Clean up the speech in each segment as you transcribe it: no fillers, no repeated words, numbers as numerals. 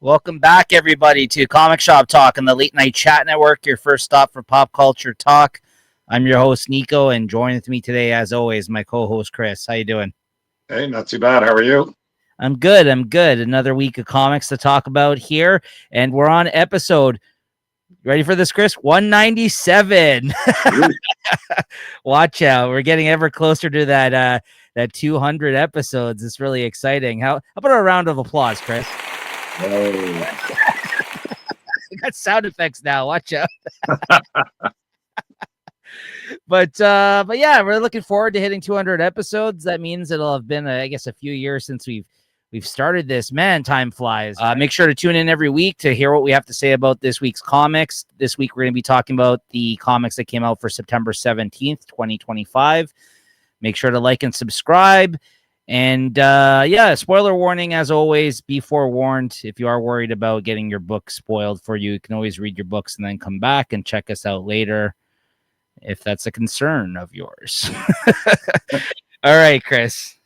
Welcome back, everybody, to Comic Shop Talk on the Late Night Chat Network, your first stop for pop culture talk. I'm your host, Niko, and joining with me today, as always, my co-host, Chris. How you doing? Hey, not too bad. How are you? I'm good. Another week of comics to talk about here, and we're on episode, ready for this, Chris? 197. Watch out. We're getting ever closer to that 200 episodes. It's really exciting. How about a round of applause, Chris? Oh. We got sound effects now. Watch out. But yeah, we're looking forward to hitting 200 episodes. That means it'll have been, I guess, a few years since we've started this. Man, time flies. Make sure to tune in every week to hear what we have to say about this week's comics. This week, we're going to be talking about the comics that came out for September 17th, 2025. Make sure to like and subscribe. And yeah, spoiler warning, as always, be forewarned. If you are worried about getting your book spoiled for you, you can always read your books and then come back and check us out later if that's a concern of yours. All right, Chris.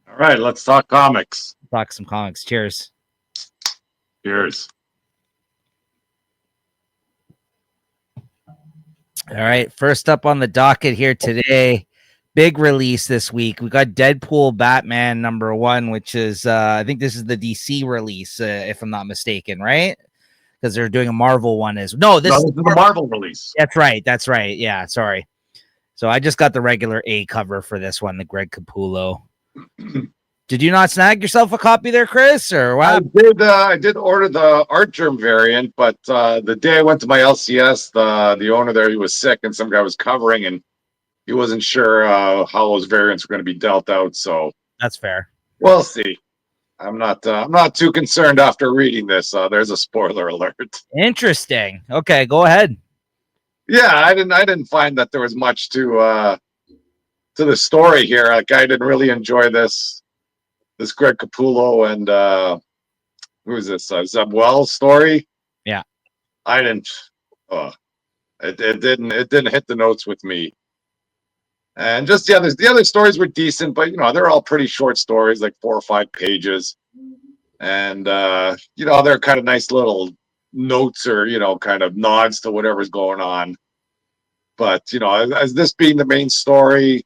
All right, let's talk comics. Talk some comics. Cheers. Cheers. All right, first up on the docket here today, big release this week. We got Deadpool Batman #1, which is, I think this is the DC release, if I'm not mistaken, right? Because they're doing a Marvel one this is the Marvel release. That's right. Yeah, sorry. So I just got the regular A cover for this one, the Greg Capullo. Did you not snag yourself a copy there, Chris? Or what? I did order the Art Germ variant, but the day I went to my LCS, the owner there, he was sick, and some guy was covering, and he wasn't sure how those variants were going to be dealt out. So that's fair. We'll see. I'm not too concerned after reading this. There's a spoiler alert. Interesting. Okay, go ahead. Yeah, I didn't find that there was much to the story here. Like, I didn't really enjoy this Greg Capullo and who is this? Zeb Wells story. Yeah, I didn't. It didn't hit the notes with me. And just the other stories were decent, but they're all pretty short stories, like 4 or 5 pages, and they're kind of nice little notes or kind of nods to whatever's going on. But as this being the main story,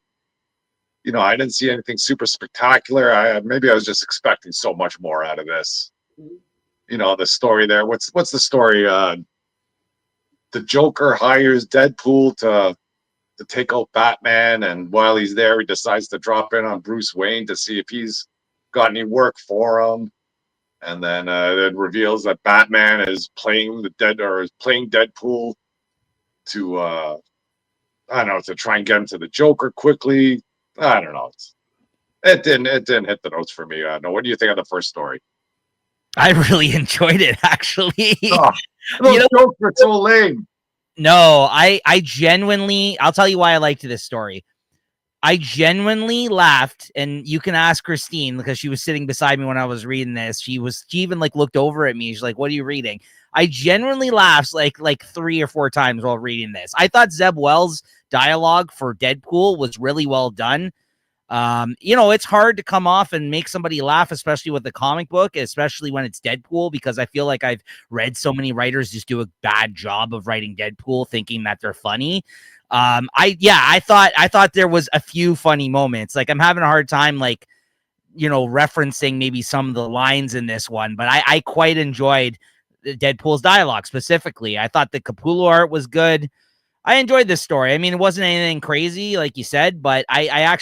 I didn't see anything super spectacular. Maybe I was just expecting so much more out of this. The story there. What's the story? The Joker hires Deadpool to take out Batman, and while he's there, he decides to drop in on Bruce Wayne to see if he's got any work for him. And then it reveals that Batman is playing Deadpool to I don't know, to try and get him to the Joker quickly. I don't know. It didn't hit the notes for me. No, what do you think of the first story? I really enjoyed it, actually. Those jokes are so lame. No, I genuinely, I'll tell you why I liked this story. I genuinely laughed, and you can ask Christine because she was sitting beside me when I was reading this. She even like looked over at me. She's like, "What are you reading?" I genuinely laughed like 3 or 4 times while reading this. I thought Zeb Wells' dialogue for Deadpool was really well done. It's hard to come off and make somebody laugh, especially with the comic book, especially when it's Deadpool, because I feel like I've read so many writers just do a bad job of writing Deadpool thinking that they're funny. I thought there was a few funny moments. Like, I'm having a hard time referencing maybe some of the lines in this one, but I quite enjoyed Deadpool's dialogue specifically. I thought the Capullo art was good. I enjoyed this story. I mean, it wasn't anything crazy, like you said, but I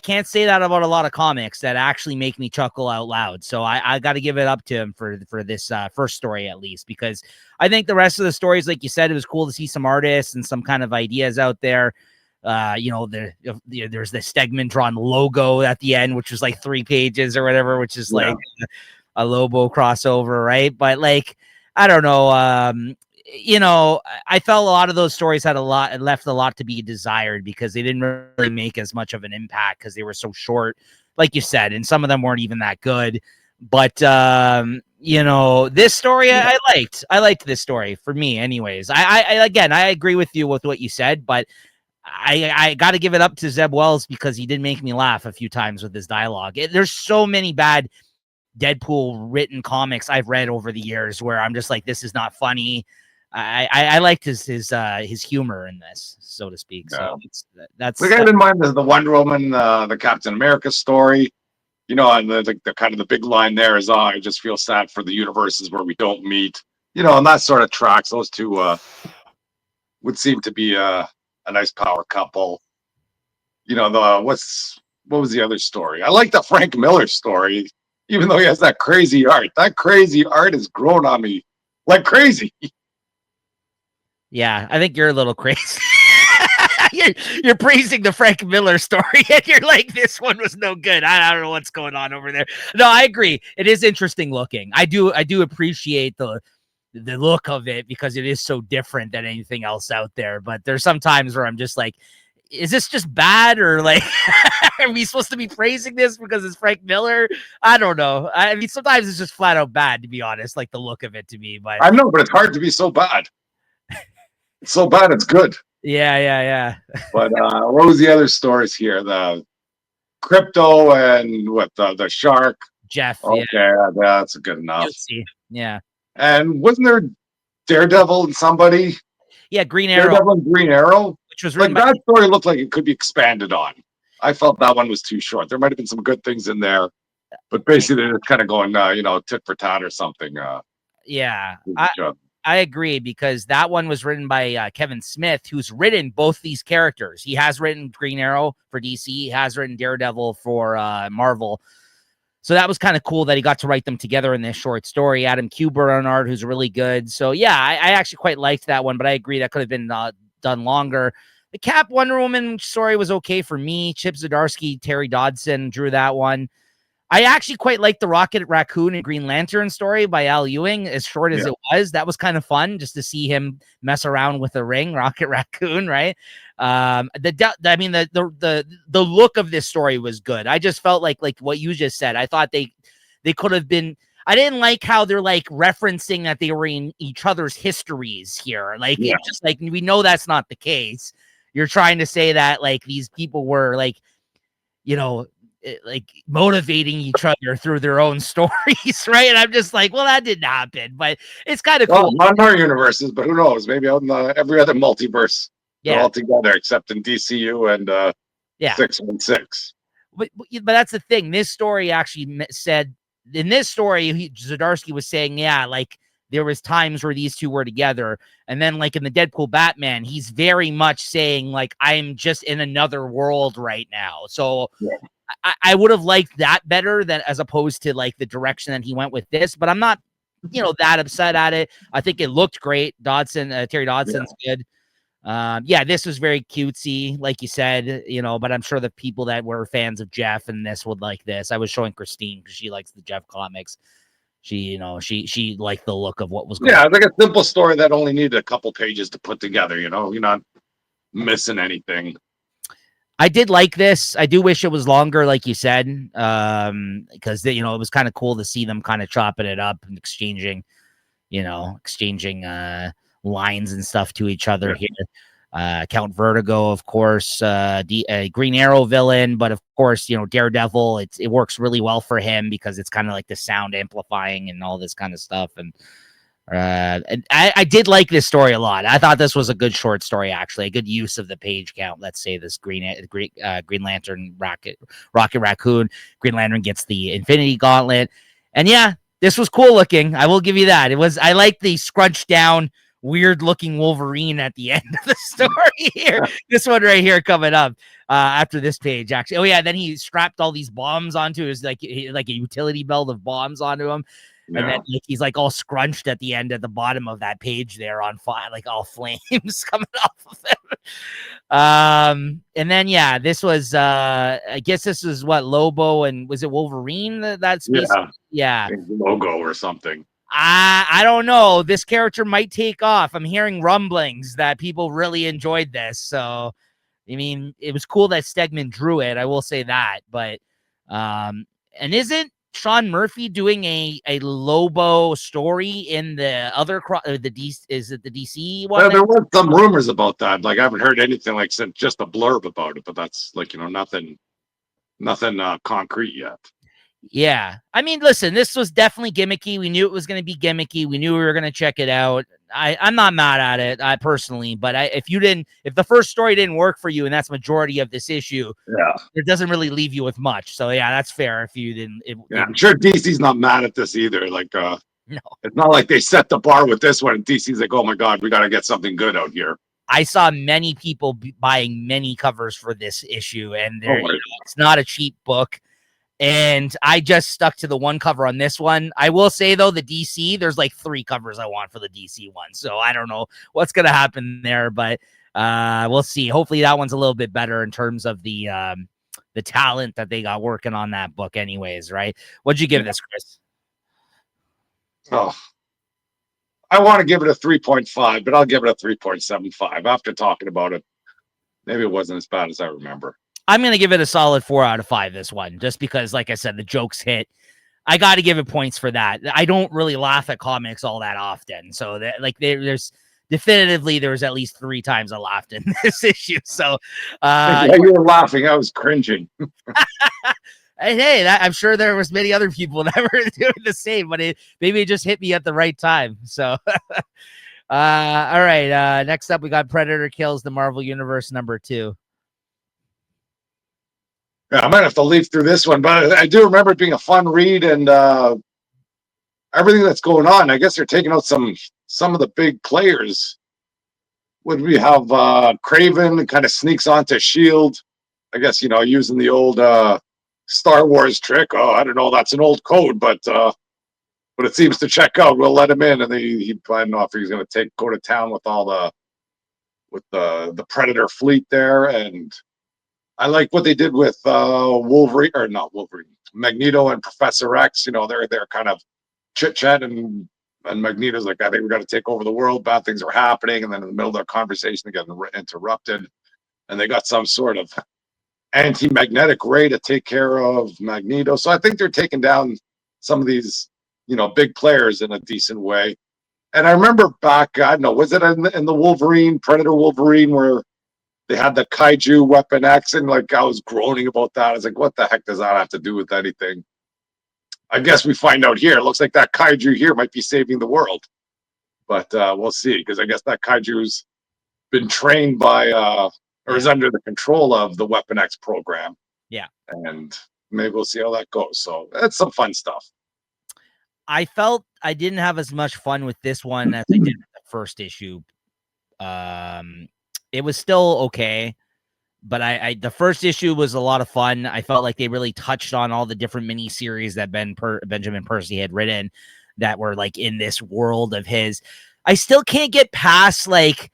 can't say that about a lot of comics that actually make me chuckle out loud. So I got to give it up to him for this first story, at least, because I think the rest of the stories, like you said, it was cool to see some artists and some kind of ideas out there. There's the Stegman drawn logo at the end, which was like 3 pages or whatever, which is like a Lobo crossover, right? But like, I don't know. I felt a lot of those stories left a lot to be desired because they didn't really make as much of an impact because they were so short, like you said, and some of them weren't even that good. But this story I liked. I liked this story for me, anyways. I agree with you with what you said, but I got to give it up to Zeb Wells because he did make me laugh a few times with his dialogue. There's so many bad Deadpool written comics I've read over the years where I'm just like, this is not funny. I liked his humor in this, so to speak. So that's We got in mind the Wonder Woman, the Captain America story, and the kind of the big line there is, I just feel sad for the universes where we don't meet, and that sort of tracks. Those two would seem to be a nice power couple. What was the other story? I like the Frank Miller story, even though he has that crazy art. That crazy art has grown on me like crazy. Yeah, I think you're a little crazy. you're praising the Frank Miller story, and you're like, this one was no good. I don't know what's going on over there. No, I agree. It is interesting looking. I do appreciate the look of it because it is so different than anything else out there. But there's some times where I'm just like, is this just bad, or like, are we supposed to be praising this because it's Frank Miller? I don't know. I mean, sometimes it's just flat out bad, to be honest, like the look of it to me. But I know, but it's hard to be so bad. It's so bad, it's good. Yeah. But what was the other stories here? The crypto and what the shark. Jeff. Okay, yeah, that's good enough. Yeah. And wasn't there Daredevil and somebody? Yeah, Green Arrow. Daredevil and Green Arrow, which was like that story looked like it could be expanded on. I felt that one was too short. There might have been some good things in there, but basically they're kind of going, tit for tat or something. Yeah, I agree, because that one was written by Kevin Smith, who's written both these characters. He has written Green Arrow for DC. He has written Daredevil for Marvel. So that was kind of cool that he got to write them together in this short story. Adam Kubert on art, who's really good. So yeah, I actually quite liked that one, but I agree that could have been done longer. The Cap Wonder Woman story was okay for me. Chip Zdarsky, Terry Dodson drew that one. I actually quite liked the Rocket Raccoon and Green Lantern story by Al Ewing, as short as it was. That was kind of fun just to see him mess around with the ring, Rocket Raccoon, right? The look of this story was good. I just felt like what you just said. I thought they could have been. I didn't like how they're like referencing that they were in each other's histories here. Like, it's just like, we know that's not the case. You're trying to say that like these people were like, like motivating each other through their own stories, right? And I'm just like, well, that didn't happen, but it's kind of cool. Not in our universes, but who knows? Maybe on every other multiverse, they're all together except in DCU and 616. But that's the thing. This story actually said, in this story, Zdarsky was saying, like there was times where these two were together, and then like in the Deadpool Batman, he's very much saying like, I'm just in another world right now. So I would have liked that better than as opposed to like the direction that he went with this, but I'm not, that upset at it. I think it looked great. Terry Dodson's good. This was very cutesy, like you said, but I'm sure the people that were fans of Jeff and this would like this. I was showing Christine because she likes the Jeff comics. She liked the look of what was going on. Yeah, like a simple story that only needed a couple pages to put together, you're not missing anything. I did like this. I do wish it was longer, like you said, because it was kind of cool to see them kind of chopping it up and exchanging lines and stuff to each other here. Count Vertigo, of course, Green Arrow villain, but of course, Daredevil. It works really well for him because it's kind of like the sound amplifying and all this kind of stuff. And I did like this story a lot. I thought this was a good short story, actually, a good use of the page count. Let's say this Green Lantern, Rocket Raccoon, Green Lantern gets the Infinity Gauntlet, and this was cool looking. I will give you that. I like the scrunched down, weird looking Wolverine at the end of the story here. This one right here coming up after this page, actually. Oh yeah, then he strapped all these bombs onto his like a utility belt of bombs onto him. And then he's like all scrunched at the end at the bottom of that page there on fire, like all flames coming off of him. And then this was I guess this is what Lobo and was it Wolverine that's logo or something. I don't know. This character might take off. I'm hearing rumblings that people really enjoyed this. So I mean, it was cool that Stegman drew it. I will say that, but and isn't Sean Murphy doing a Lobo story in the other is it the DC one? Yeah, there was some rumors about that. Like I haven't heard anything like just a blurb about it, but that's like nothing concrete yet. Yeah. I mean, listen, this was definitely gimmicky. We knew it was going to be gimmicky. We knew we were going to check it out. I'm not mad at it, I personally, but if the first story didn't work for you, and that's majority of this issue, Yeah. it doesn't really leave you with much. So yeah, that's fair. If you didn't, Yeah, I'm sure DC's not mad at this either. Like, no. it's not like they set the bar with this one. And DC's like, oh my god, we got to get something good out here. I saw many people buying many covers for this issue, and Oh my. it's not a cheap book. And I just stuck to the one cover on this one. I will say though, the DC, there's like 3 covers I want for the DC one. So I don't know what's gonna happen there, but we'll see. Hopefully that one's a little bit better in terms of the talent that they got working on that book, anyways, right? What'd you give this, Chris? Oh, I want to give it a 3.5, but I'll give it a 3.75 after talking about it. Maybe it wasn't as bad as I remember. I'm going to give it a solid 4 out of 5, this one, just because, like I said, the jokes hit. I got to give it points for that. I don't really laugh at comics all that often. So that, like, there's definitively, there was at least 3 times I laughed in this issue. So Yeah, you were laughing. I was cringing. hey, I'm sure there was many other people that were doing the same, but maybe it just hit me at the right time. So, all right. Next up, we got Predator Kills the Marvel Universe #2. Yeah, I might have to leaf through this one, but I do remember it being a fun read and everything that's going on. I guess they're taking out some of the big players. Would we have Craven kind of sneaks onto Shield? I guess using the old Star Wars trick. Oh, I don't know. That's an old code, but it seems to check out. We'll let him in, and he I don't know if he's going to go to town with all the Predator fleet there. And I like what they did with Wolverine, or not Wolverine, Magneto and Professor X. They're kind of chit chat, and Magneto's like, I think we got to take over the world. Bad things are happening, and then in the middle of their conversation, they get interrupted, and they got some sort of anti-magnetic ray to take care of Magneto. So I think they're taking down some of these, big players in a decent way. And I remember back, I don't know, was it in the Wolverine, Predator Wolverine, where they had the kaiju weapon X, and like I was groaning about that. I was like, what the heck does that have to do with anything? I guess we find out here. It looks like that kaiju here might be saving the world. But we'll see, because I guess that kaiju's been trained by or is under the control of the Weapon X program. Yeah. And maybe we'll see how that goes. So that's some fun stuff. I felt I didn't have as much fun with this one as I did with the first issue. It was still okay, but the first issue was a lot of fun. I felt like they really touched on all the different mini series that Benjamin Percy had written that were like in this world of his. I still can't get past like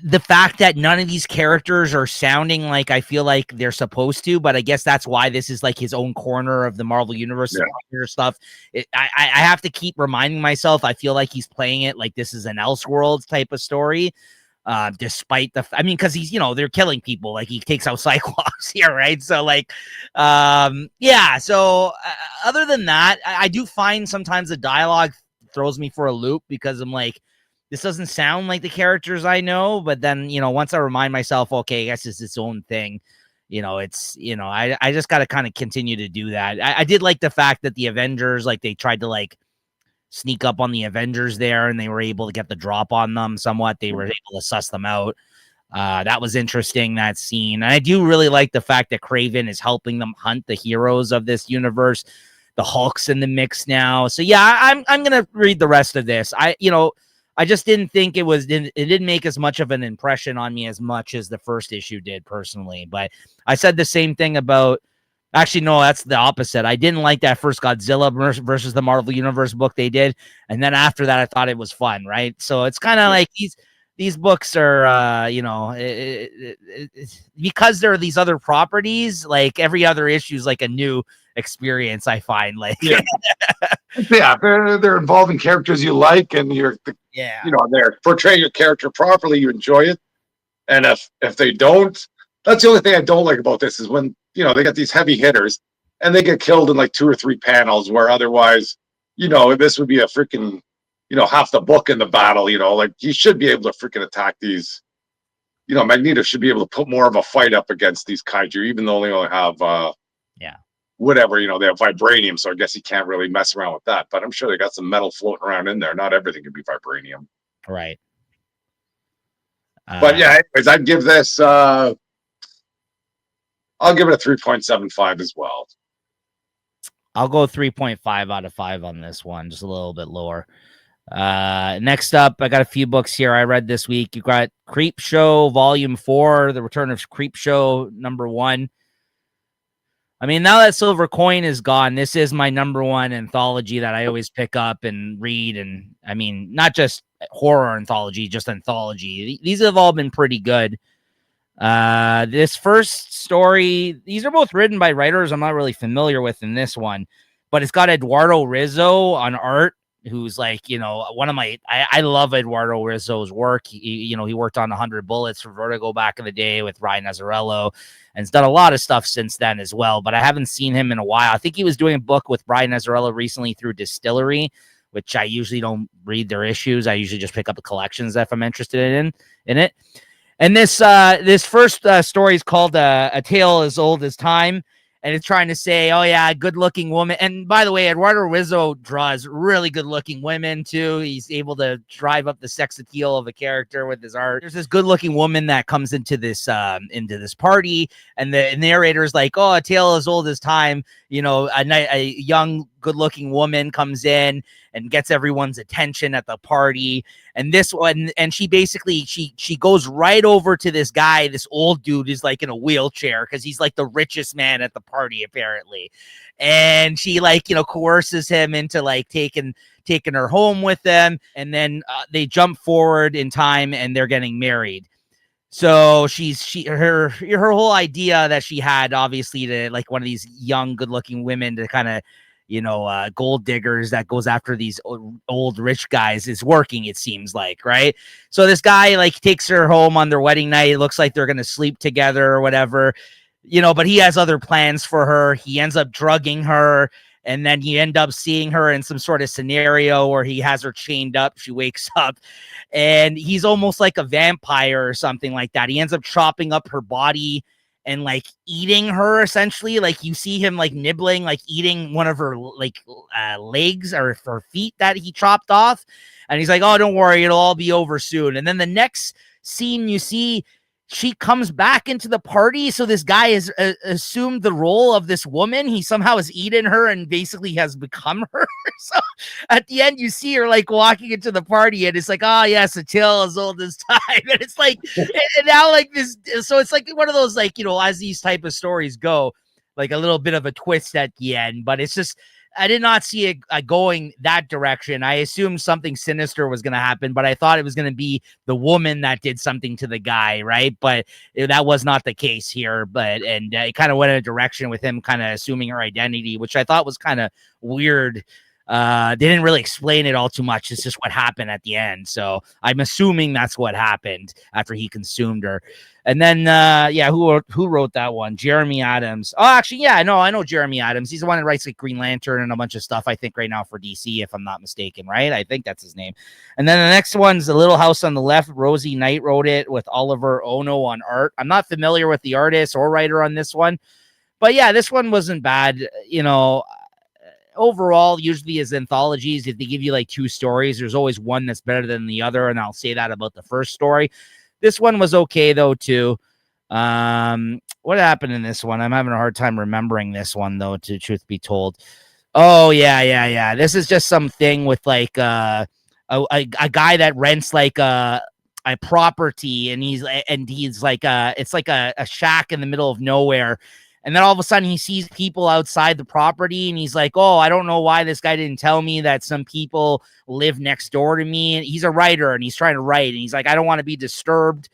the fact that none of these characters are sounding like I feel like they're supposed to, but I guess that's why this is like his own corner of the Marvel Universe stuff. I have to keep reminding myself, I feel like he's playing it like this is an Elseworlds type of story. Despite because he's, they're killing people, like he takes out Cyclops here, right? So like, yeah. So other than that, I do find sometimes the dialogue throws me for a loop because I'm like, this doesn't sound like the characters I know, but then, once I remind myself, okay, I guess it's its own thing, it's, I just got to kind of continue to do that. I did like the fact that the Avengers, like they tried to like sneak up on the Avengers there and they were able to get the drop on them somewhat. They were able to suss them out. That was interesting, that scene. And I do really like the fact that Craven is helping them hunt the heroes of this universe. The Hulk's in the mix now. So yeah, I'm going to read the rest of this. I just didn't think it didn't make as much of an impression on me as much as the first issue did personally. But I said the same thing about, actually, no, that's the opposite. I didn't like that first Godzilla versus the Marvel Universe book they did. And then after that, I thought it was fun. Right. So it's kind of like these books are, because there are these other properties, like every other issue is like a new experience. I find like, yeah, they're involving characters you like, and they're portraying your character properly. You enjoy it, and if they don't, that's the only thing I don't like about this is when they get these heavy hitters and they get killed in like 2 or 3 panels, where otherwise, this would be a freaking half the book in the battle. Like he should be able to freaking attack these. Magneto should be able to put more of a fight up against these kaiju, even though they only have whatever, they have vibranium, so I guess you can't really mess around with that. But I'm sure they got some metal floating around in there. Not everything can be vibranium. Right. But yeah, anyways, I'd give this. I'll give it a 3.75 as well. I'll go 3.5 out of 5 on this one, just a little bit lower. Next up, I got a few books here I read this week. You got Creep Show Volume 4, The Return of Creep Show #1. I mean, now that Silver Coin is gone, this is my #1 anthology that I always pick up and read. And I mean, not just horror anthology, just anthology. These have all been pretty good. This first story, these are both written by writers I'm not really familiar with in this one, but it's got Eduardo Rizzo on art, who's like, one of my, I love Eduardo Rizzo's work. He worked on 100 Bullets for Vertigo back in the day with Ryan Azzarello, and has done a lot of stuff since then as well, but I haven't seen him in a while. I think he was doing a book with Ryan Azzarello recently through Distillery, which I usually don't read their issues. I usually just pick up the collections if I'm interested in it. And this first story is called A Tale as Old as Time, and it's trying to say, oh yeah, good-looking woman. And by the way, Eduardo Rizzo draws really good-looking women too. He's able to drive up the sex appeal of a character with his art. There's this good-looking woman that comes into this party, and the narrator's like, oh, a tale as old as time. A young, good-looking woman comes in and gets everyone's attention at the party. And this one, and she basically, she goes right over to this guy. This old dude is like in a wheelchair because he's like the richest man at the party, apparently. And she coerces him into like taking her home with them. And then they jump forward in time and they're getting married. So her whole idea that she had, obviously, to like one of these young, good looking women to kind of, gold diggers that goes after these old rich guys is working, it seems like, right? So this guy like takes her home on their wedding night. It looks like they're going to sleep together or whatever, but he has other plans for her. He ends up drugging her. And then you end up seeing her in some sort of scenario where he has her chained up. She wakes up and he's almost like a vampire or something like that. He ends up chopping up her body and like eating her, essentially. Like you see him like nibbling, like eating one of her like legs or her feet that he chopped off. And he's like, oh, don't worry, it'll all be over soon. And then the next scene you see, she comes back into the party. So this guy has assumed the role of this woman. He somehow has eaten her and basically has become her. So at the end, you see her like walking into the party and it's like, oh yes, a tale as old as time. And it's like, and now like this. So it's like one of those, like, as these type of stories go, like a little bit of a twist at the end, but it's just, I did not see it going that direction. I assumed something sinister was going to happen, but I thought it was going to be the woman that did something to the guy, right? But that was not the case here. And it kind of went in a direction with him kind of assuming her identity, which I thought was kind of weird. They didn't really explain it all too much. It's just what happened at the end. So I'm assuming that's what happened after he consumed her. And then, who wrote that one? Jeremy Adams. Oh, actually, yeah, I know Jeremy Adams. He's the one that writes like Green Lantern and a bunch of stuff, I think, right now for DC, if I'm not mistaken, right? I think that's his name. And then the next one's The Little House on the Left. Rosie Knight wrote it with Oliver Ono on art. I'm not familiar with the artist or writer on this one, but yeah, this one wasn't bad. Overall, usually as anthologies, if they give you like 2 stories, there's always one that's better than the other, and I'll say that about the first story. This one was okay though too. What happened in this one? I'm having a hard time remembering this one though, to truth be told. Oh yeah. This is just something with like a guy that rents like a property, and he's like it's like a shack in the middle of nowhere. And then all of a sudden he sees people outside the property and he's like, oh, I don't know why this guy didn't tell me that some people live next door to me. And he's a writer and he's trying to write. And he's like, I don't want to be disturbed.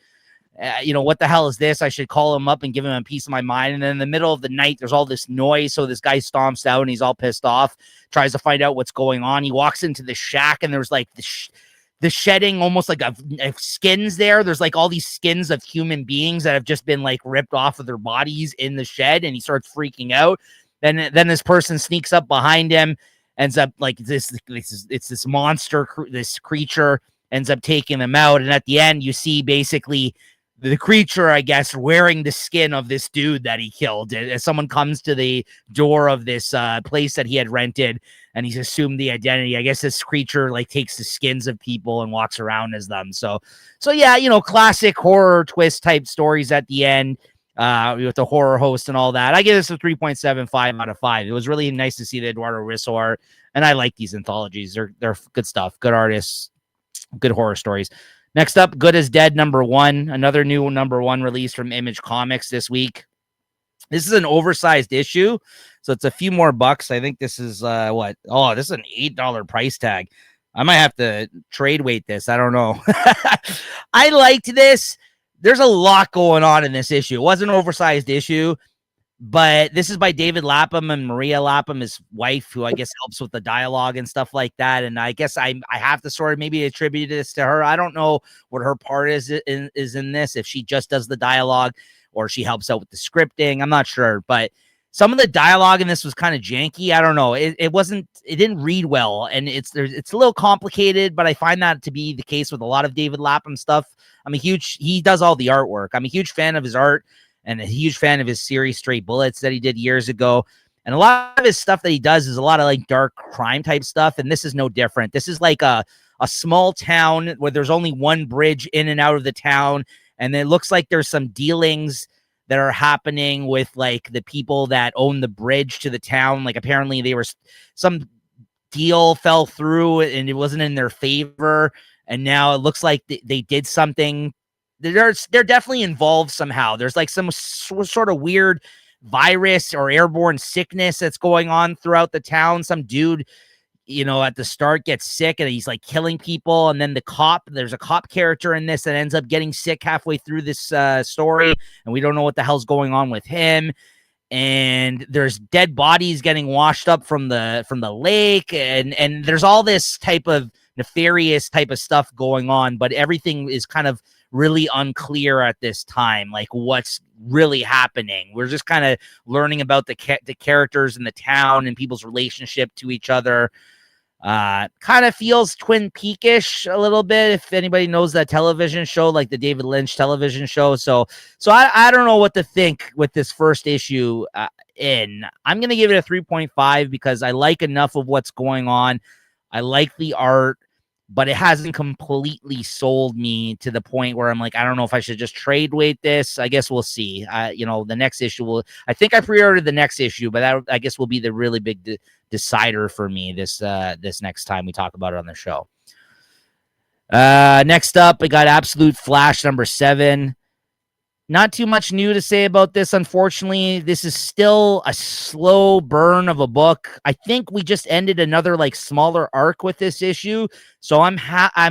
What the hell is this? I should call him up and give him a piece of my mind. And then in the middle of the night, there's all this noise. So this guy stomps out and he's all pissed off, tries to find out what's going on. He walks into the shack and there's like the shedding, almost like a skins there. There's like all these skins of human beings that have just been like ripped off of their bodies in the shed, and he starts freaking out. Then this person sneaks up behind him, ends up like this monster, this creature ends up taking him out. And at the end, you see basically the creature, I guess, wearing the skin of this dude that he killed. As someone comes to the door of this place that he had rented, and he's assumed the identity. I guess this creature like takes the skins of people and walks around as them. So yeah, you know, classic horror twist type stories at the end. With the horror host and all that. I give this a 3.75 out of 5. It was really nice to see the Eduardo Risso art, and I like these anthologies. They're good stuff, good artists, good horror stories. Next up, Good as Dead #1, another new #1 release from Image Comics this week. This is an oversized issue, so it's a few more bucks. I think this is what? Oh, this is an $8 price tag. I might have to trade weight this. I don't know. I liked this. There's a lot going on in this issue. It was an oversized issue, but this is by David Lapham and Maria Lapham, his wife, who I guess helps with the dialogue and stuff like that. And I guess I have to sort of maybe attribute this to her. I don't know what her part is in this, if she just does the dialogue or she helps out with the scripting. I'm not sure, but some of the dialogue in this was kind of janky. I don't know. It didn't read well, and it's a little complicated, but I find that to be the case with a lot of David Lapham stuff. He does all the artwork. I'm a huge fan of his art, and a huge fan of his series Stray Bullets that he did years ago. And a lot of his stuff that he does is a lot of like dark crime type stuff. And this is no different. This is like a small town where there's only one bridge in and out of the town. And it looks like there's some dealings that are happening with like the people that own the bridge to the town. Like apparently some deal fell through and it wasn't in their favor. And now it looks like they did something. They're definitely involved somehow. There's like some sort of weird virus or airborne sickness that's going on throughout the town. Some dude, you know, at the start gets sick and he's like killing people. And then there's a cop character in this that ends up getting sick halfway through this story. And we don't know what the hell's going on with him. And there's dead bodies getting washed up from the lake. And there's all this type of nefarious type of stuff going on, but everything is kind of really unclear at this time, like what's really happening. We're just kind of learning about the characters in the town and people's relationship to each other. Kind of feels Twin Peak-ish a little bit, if anybody knows that television show, like the David Lynch television show. So I don't know what to think with this first issue. I'm going to give it a 3.5 because I like enough of what's going on. I like the art, but it hasn't completely sold me to the point where I'm like, I don't know if I should just trade weight this. I guess we'll see. The next issue I think I pre-ordered the next issue, but that I guess will be the really big decider for me this next time we talk about it on the show. Next up, we got Absolute Flash #7. Not too much new to say about this, unfortunately. This is still a slow burn of a book. I think we just ended another like smaller arc with this issue, so I'm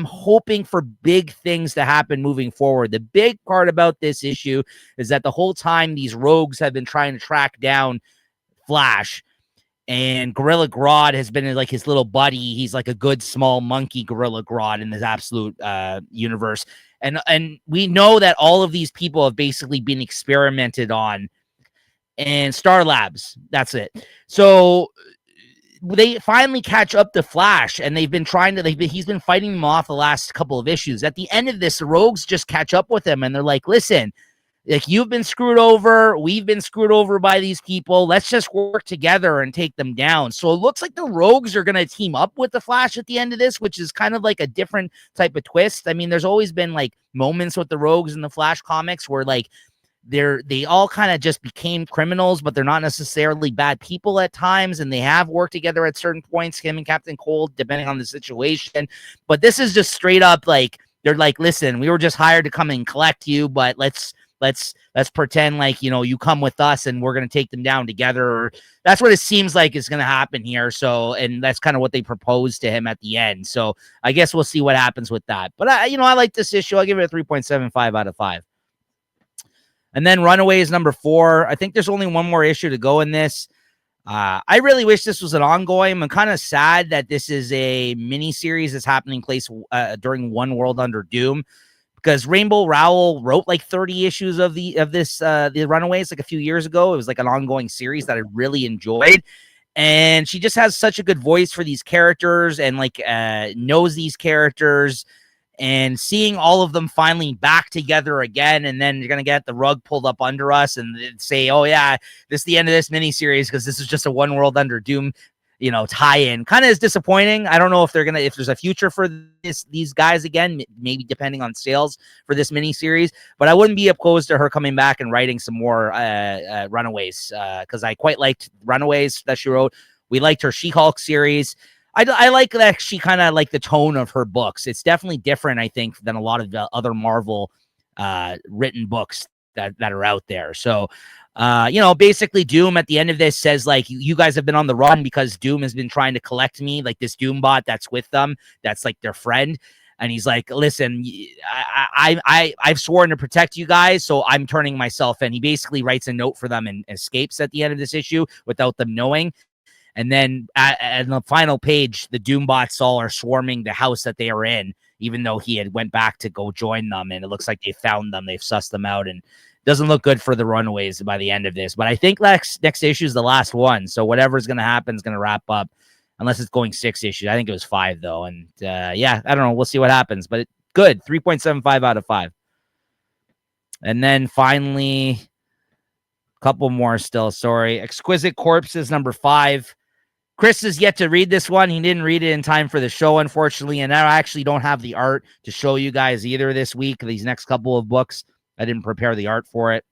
hoping for big things to happen moving forward. The big part about this issue is that the whole time these rogues have been trying to track down Flash, and Gorilla Grodd has been like his little buddy. He's like a good small monkey, Gorilla Grodd, in this Absolute universe. And we know that all of these people have basically been experimented on in Star Labs. That's it. So they finally catch up to Flash, and he's been fighting them off the last couple of issues. At the end of this, the rogues just catch up with him, and they're like, listen, like, you've been screwed over. We've been screwed over by these people. Let's just work together and take them down. So it looks like the rogues are going to team up with the Flash at the end of this, which is kind of like a different type of twist. I mean, there's always been like moments with the rogues in the Flash comics where like they all kind of just became criminals, but they're not necessarily bad people at times. And they have worked together at certain points, him and Captain Cold, depending on the situation. But this is just straight up like, they're like, listen, we were just hired to come and collect you, but let's pretend like, you come with us and we're going to take them down together. Or that's what it seems like is going to happen here. So, and that's kind of what they proposed to him at the end. So I guess we'll see what happens with that. But I like this issue. I'll give it a 3.75 out of 5. And then Runaways #4. I think there's only one more issue to go in this. I really wish this was an ongoing. I'm kind of sad that this is a mini series that's happening during One World Under Doom. Because Rainbow Rowell wrote like 30 issues of the Runaways like a few years ago. It was like an ongoing series that I really enjoyed. And she just has such a good voice for these characters and like knows these characters. and seeing all of them finally back together again, and then you're going to get the rug pulled up under us and say, oh yeah, this is the end of this miniseries because this is just a One World Under Doom, tie-in. Kind of is disappointing. I don't know if if there's a future for these guys again, maybe depending on sales for this miniseries, but I wouldn't be opposed to her coming back and writing some more Runaways, because I quite liked Runaways that she wrote. We liked her She-Hulk series. I like that she kind of like the tone of her books. It's definitely different, I think, than a lot of the other Marvel written books that are out there. So, basically Doom at the end of this says, like, you guys have been on the run because Doom has been trying to collect me, like this Doom bot that's with them, that's like their friend. And he's like, listen, I've sworn to protect you guys, so I'm turning myself in. He basically writes a note for them and escapes at the end of this issue without them knowing. And then at the final page, the Doombots all are swarming the house that they are in, even though he had went back to go join them. And it looks like they found them. They've sussed them out, and doesn't look good for the Runaways by the end of this. But I think next issue is the last one. So whatever's going to happen is going to wrap up, unless it's going 6 issues. I think it was 5, though. And I don't know. We'll see what happens. But good. 3.75 out of 5. And then finally, a couple more still. Sorry. Exquisite Corpses, number 5. Chris is yet to read this one. He didn't read it in time for the show, unfortunately, and I actually don't have the art to show you guys either this week. These next couple of books, I didn't prepare the art for it.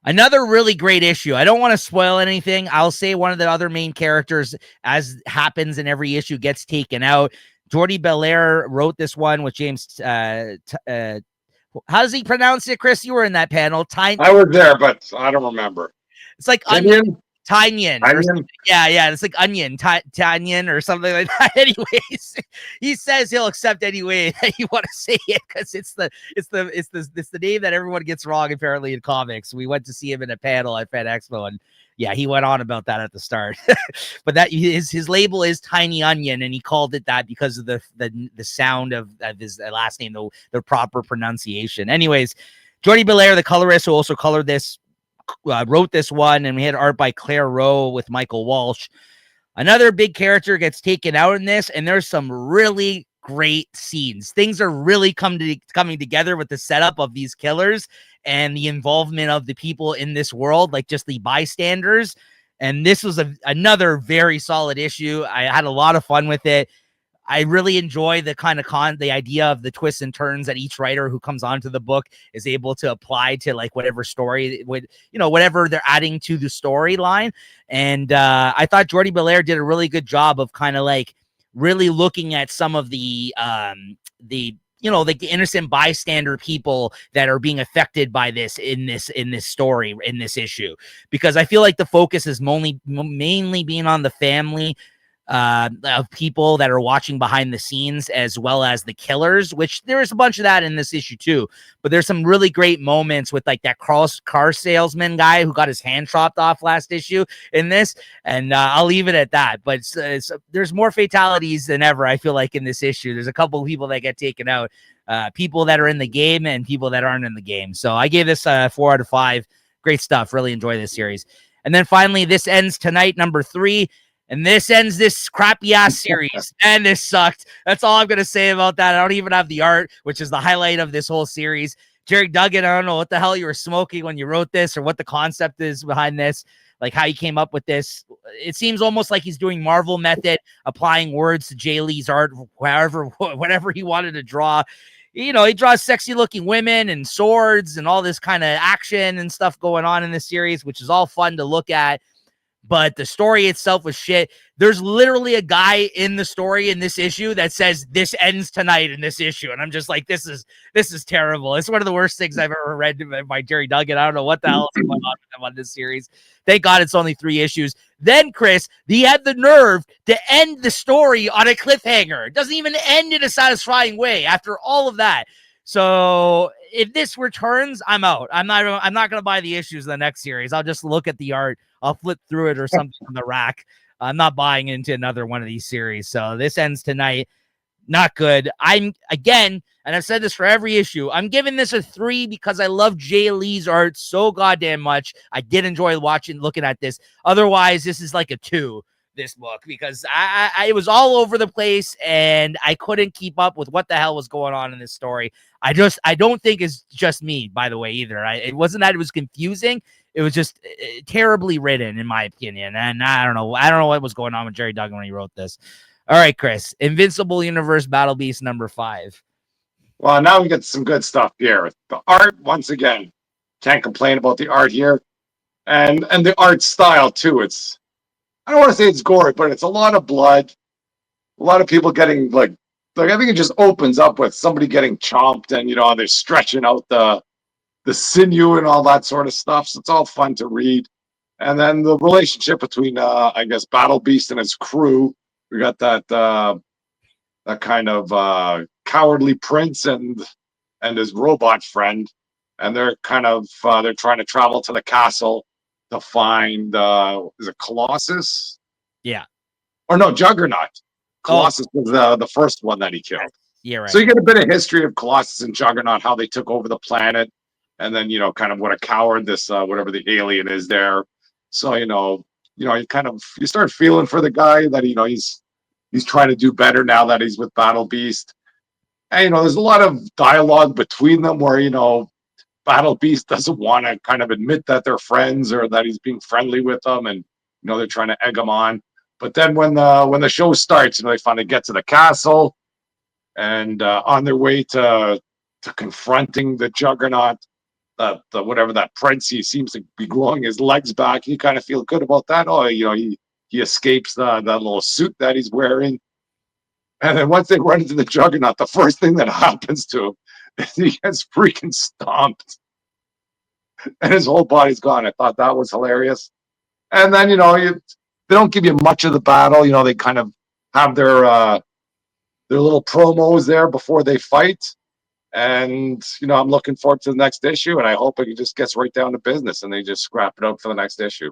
Another really great issue. I don't want to spoil anything. I'll say one of the other main characters, as happens in every issue, gets taken out. Jordi Belair wrote this one with James. How does he pronounce it, Chris? You were in that panel. I was there, but I don't remember. It's like Onion. Tinyon. Yeah. It's like onion, Tinyon or something like that. Anyways, he says he'll accept any way that you want to say it because it's the name that everyone gets wrong apparently in comics. We went to see him in a panel at Fan Expo, and yeah, he went on about that at the start. But that his label is Tiny Onion, and he called it that because of the sound of his last name, the proper pronunciation. Anyways, Jordi Belair, the colorist who also colored this, wrote this one, and we had art by Claire Rowe with Michael Walsh. Another big character gets taken out in this, and there's some really great scenes. Things are really coming together with the setup of these killers and the involvement of the people in this world, like just the bystanders. And this was another very solid issue. I had a lot of fun with it. I really enjoy the kind of the idea of the twists and turns that each writer who comes onto the book is able to apply to like whatever story whatever they're adding to the storyline. And I thought Jordi Belair did a really good job of kind of like really looking at some of the like the innocent bystander people that are being affected by this in this story, in this issue, because I feel like the focus is mainly being on the family of people that are watching behind the scenes, as well as the killers, which there is a bunch of that in this issue too. But there's some really great moments with like that car salesman guy who got his hand chopped off last issue in this. And I'll leave it at that. But there's more fatalities than ever, I feel like, in this issue. There's a couple of people that get taken out, people that are in the game and people that aren't in the game. So I gave this 4 out of 5. Great stuff. Really enjoy this series. And then finally, this ends tonight, number 3. And this ends this crappy ass series. And this sucked. That's all I'm going to say about that. I don't even have the art, which is the highlight of this whole series. Jerry Duggan, I don't know what the hell you were smoking when you wrote this or what the concept is behind this, like how you came up with this. It seems almost like he's doing Marvel method, applying words to Jay Lee's art, whatever he wanted to draw. He draws sexy looking women and swords and all this kind of action and stuff going on in this series, which is all fun to look at. But the story itself was shit. There's literally a guy in the story in this issue that says this ends tonight in this issue. And I'm just like, this is terrible. It's one of the worst things I've ever read by Jerry Duggan. I don't know what the hell is going on with him on this series. Thank God it's only 3 issues. Then, Chris, he had the nerve to end the story on a cliffhanger. It doesn't even end in a satisfying way after all of that. So if this returns, I'm out. I'm not going to buy the issues in the next series. I'll just look at the art. I'll flip through it or something on the rack. I'm not buying into another one of these series. So this ends tonight. Not good. I'm, again, and I've said this for every issue, I'm giving this a 3 because I love Jay Lee's art so goddamn much. I did enjoy looking at this. Otherwise, this is like a 2 this book, because I it was all over the place and I couldn't keep up with what the hell was going on in this story. I don't think it's just me, by the way, either. It wasn't that it was confusing. It was just terribly written, in my opinion. And I don't know what was going on with Jerry Duggan when he wrote this. All right, Chris, Invincible Universe Battle Beast number 5. Well, now we get some good stuff here. The art, once again, can't complain about the art here, and the art style too. I don't want to say it's gory, but it's a lot of blood, a lot of people getting like I think it just opens up with somebody getting chomped, and they're stretching out the sinew and all that sort of stuff. So it's all fun to read. And then the relationship between I guess Battle Beast and his crew. We got that kind of cowardly prince and his robot friend, and they're kind of they're trying to travel to the castle to find is it Colossus? Yeah. Or no, Juggernaut. Colossus was the first one that he killed. Yeah, right. So you get a bit of history of Colossus and Juggernaut, how they took over the planet, and then kind of what a coward this whatever the alien is there. So you start feeling for the guy that he's trying to do better now that he's with Battle Beast. And there's a lot of dialogue between them where Battle Beast doesn't want to kind of admit that they're friends or that he's being friendly with them, and they're trying to egg him on. But then when the show starts, they finally get to the castle, and on their way to confronting the Juggernaut, the whatever that prince, he seems to be growing his legs back. You kind of feel good about that. Oh, he escapes that little suit that he's wearing. And then once they run into the Juggernaut, the first thing that happens to him is he gets freaking stomped. And his whole body's gone. I thought that was hilarious. And then, they don't give you much of the battle. They kind of have their little promos there before they fight. And, I'm looking forward to the next issue, and I hope it just gets right down to business and they just scrap it up for the next issue.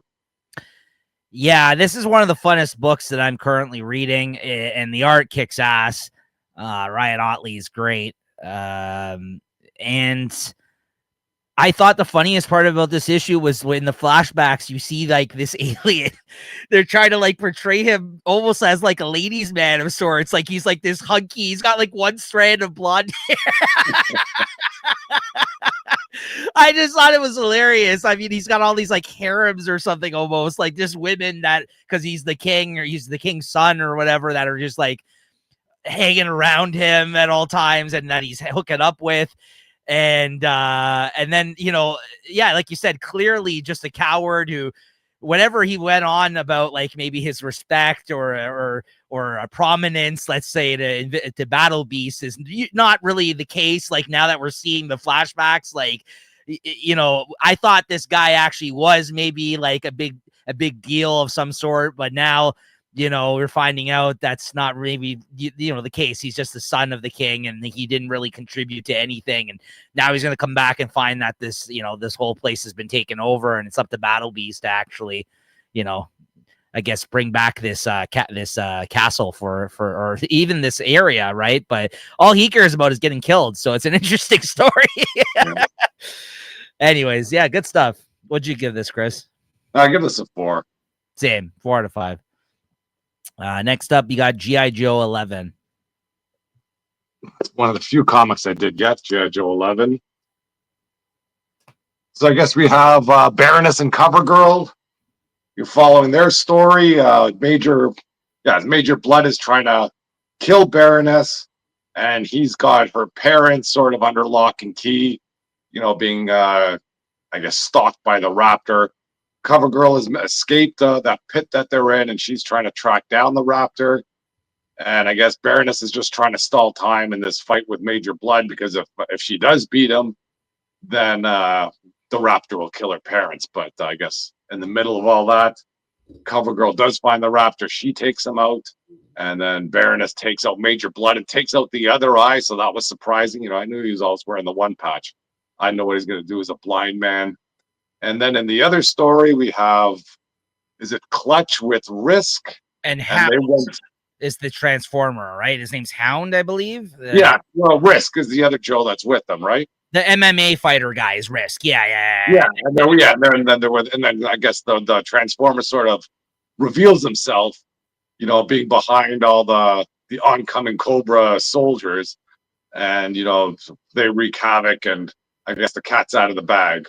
Yeah, this is one of the funnest books that I'm currently reading, and the art kicks ass. Ryan Otley is great. And I thought the funniest part about this issue was when the flashbacks, you see like this alien, they're trying to like portray him almost as like a ladies' man of sorts. Like he's like this hunky, he's got like one strand of blonde hair. I just thought it was hilarious. I mean, he's got all these like harems or something, almost like just women that, because he's the king or he's the king's son or whatever, that are just like hanging around him at all times and that he's hooking up with. And then, yeah, like you said, clearly just a coward who, whenever he went on about like maybe his respect or a prominence, let's say to Battle Beast, is not really the case. Like now that we're seeing the flashbacks, like, I thought this guy actually was maybe like a big deal of some sort, but now, we're finding out that's not really, the case. He's just the son of the king and he didn't really contribute to anything. And now he's going to come back and find that this whole place has been taken over, and it's up to Battle Beast to actually, I guess bring back this castle for or even this area, right? But all he cares about is getting killed. So it's an interesting story. Anyways, yeah, good stuff. What'd you give this, Chris? I give this a 4. Same, 4 out of 5. Next up, you got G.I. Joe 11. It's one of the few comics I did get, G.I. Joe 11. So I guess we have Baroness and CoverGirl. You're following their story. Major Blood is trying to kill Baroness, and he's got her parents sort of under lock and key, being, I guess, stalked by the Raptor. CoverGirl has escaped that pit that they're in, and she's trying to track down the Raptor. And I guess Baroness is just trying to stall time in this fight with Major Blood, because if she does beat him, then the Raptor will kill her parents. But I guess in the middle of all that, CoverGirl does find the Raptor. She takes him out, and then Baroness takes out Major Blood and takes out the other eye. So that was surprising. I knew he was always wearing the one patch. I know what he's going to do as a blind man. And then in the other story, we have, is it Clutch with Risk? And Hound is the Transformer, right? His name's Hound, I believe. Yeah, well, Risk is the other Joe that's with them, right? The MMA fighter guy is Risk. Yeah. And then I guess the Transformer sort of reveals himself being behind all the oncoming Cobra soldiers, and they wreak havoc, and I guess the cat's out of the bag.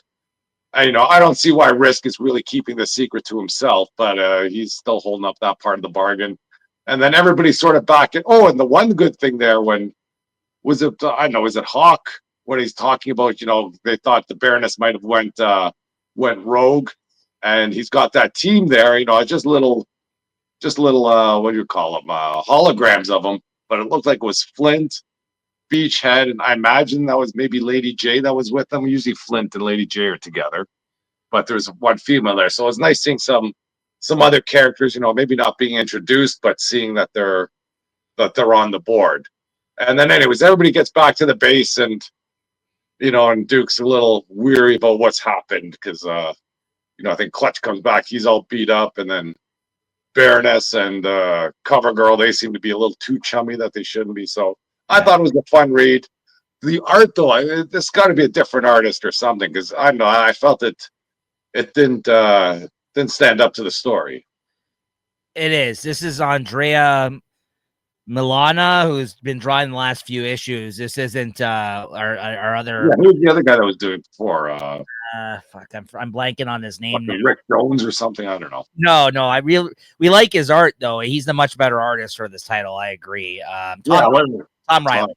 I don't see why Risk is really keeping the secret to himself, but he's still holding up that part of the bargain. And then everybody's sort of back at, and the one good thing there when was it, I don't know, is it Hawk when he's talking about, they thought the Baroness might have went rogue, and he's got that team there, just little what do you call them, holograms of them, but it looked like it was Flint, Beachhead, and I imagine that was maybe Lady J that was with them. Usually Flint and Lady J are together, but there's one female there, so it's nice seeing some other characters, maybe not being introduced, but seeing that they're on the board. And then, anyways, everybody gets back to the base, and and Duke's a little weary about what's happened because I think Clutch comes back, he's all beat up, and then Baroness and CoverGirl, they seem to be a little too chummy that they shouldn't be. So I thought it was a fun read. The art, though, this got to be a different artist or something, because I don't know, I felt it didn't stand up to the story. It is. This is Andrea Milana, who's been drawing the last few issues. This isn't our other. Yeah, who's the other guy that was doing it before? Fuck, I'm blanking on his name. Rick Jones or something. I don't know. No, we like his art though. He's the much better artist for this title. I agree. Tom Riley.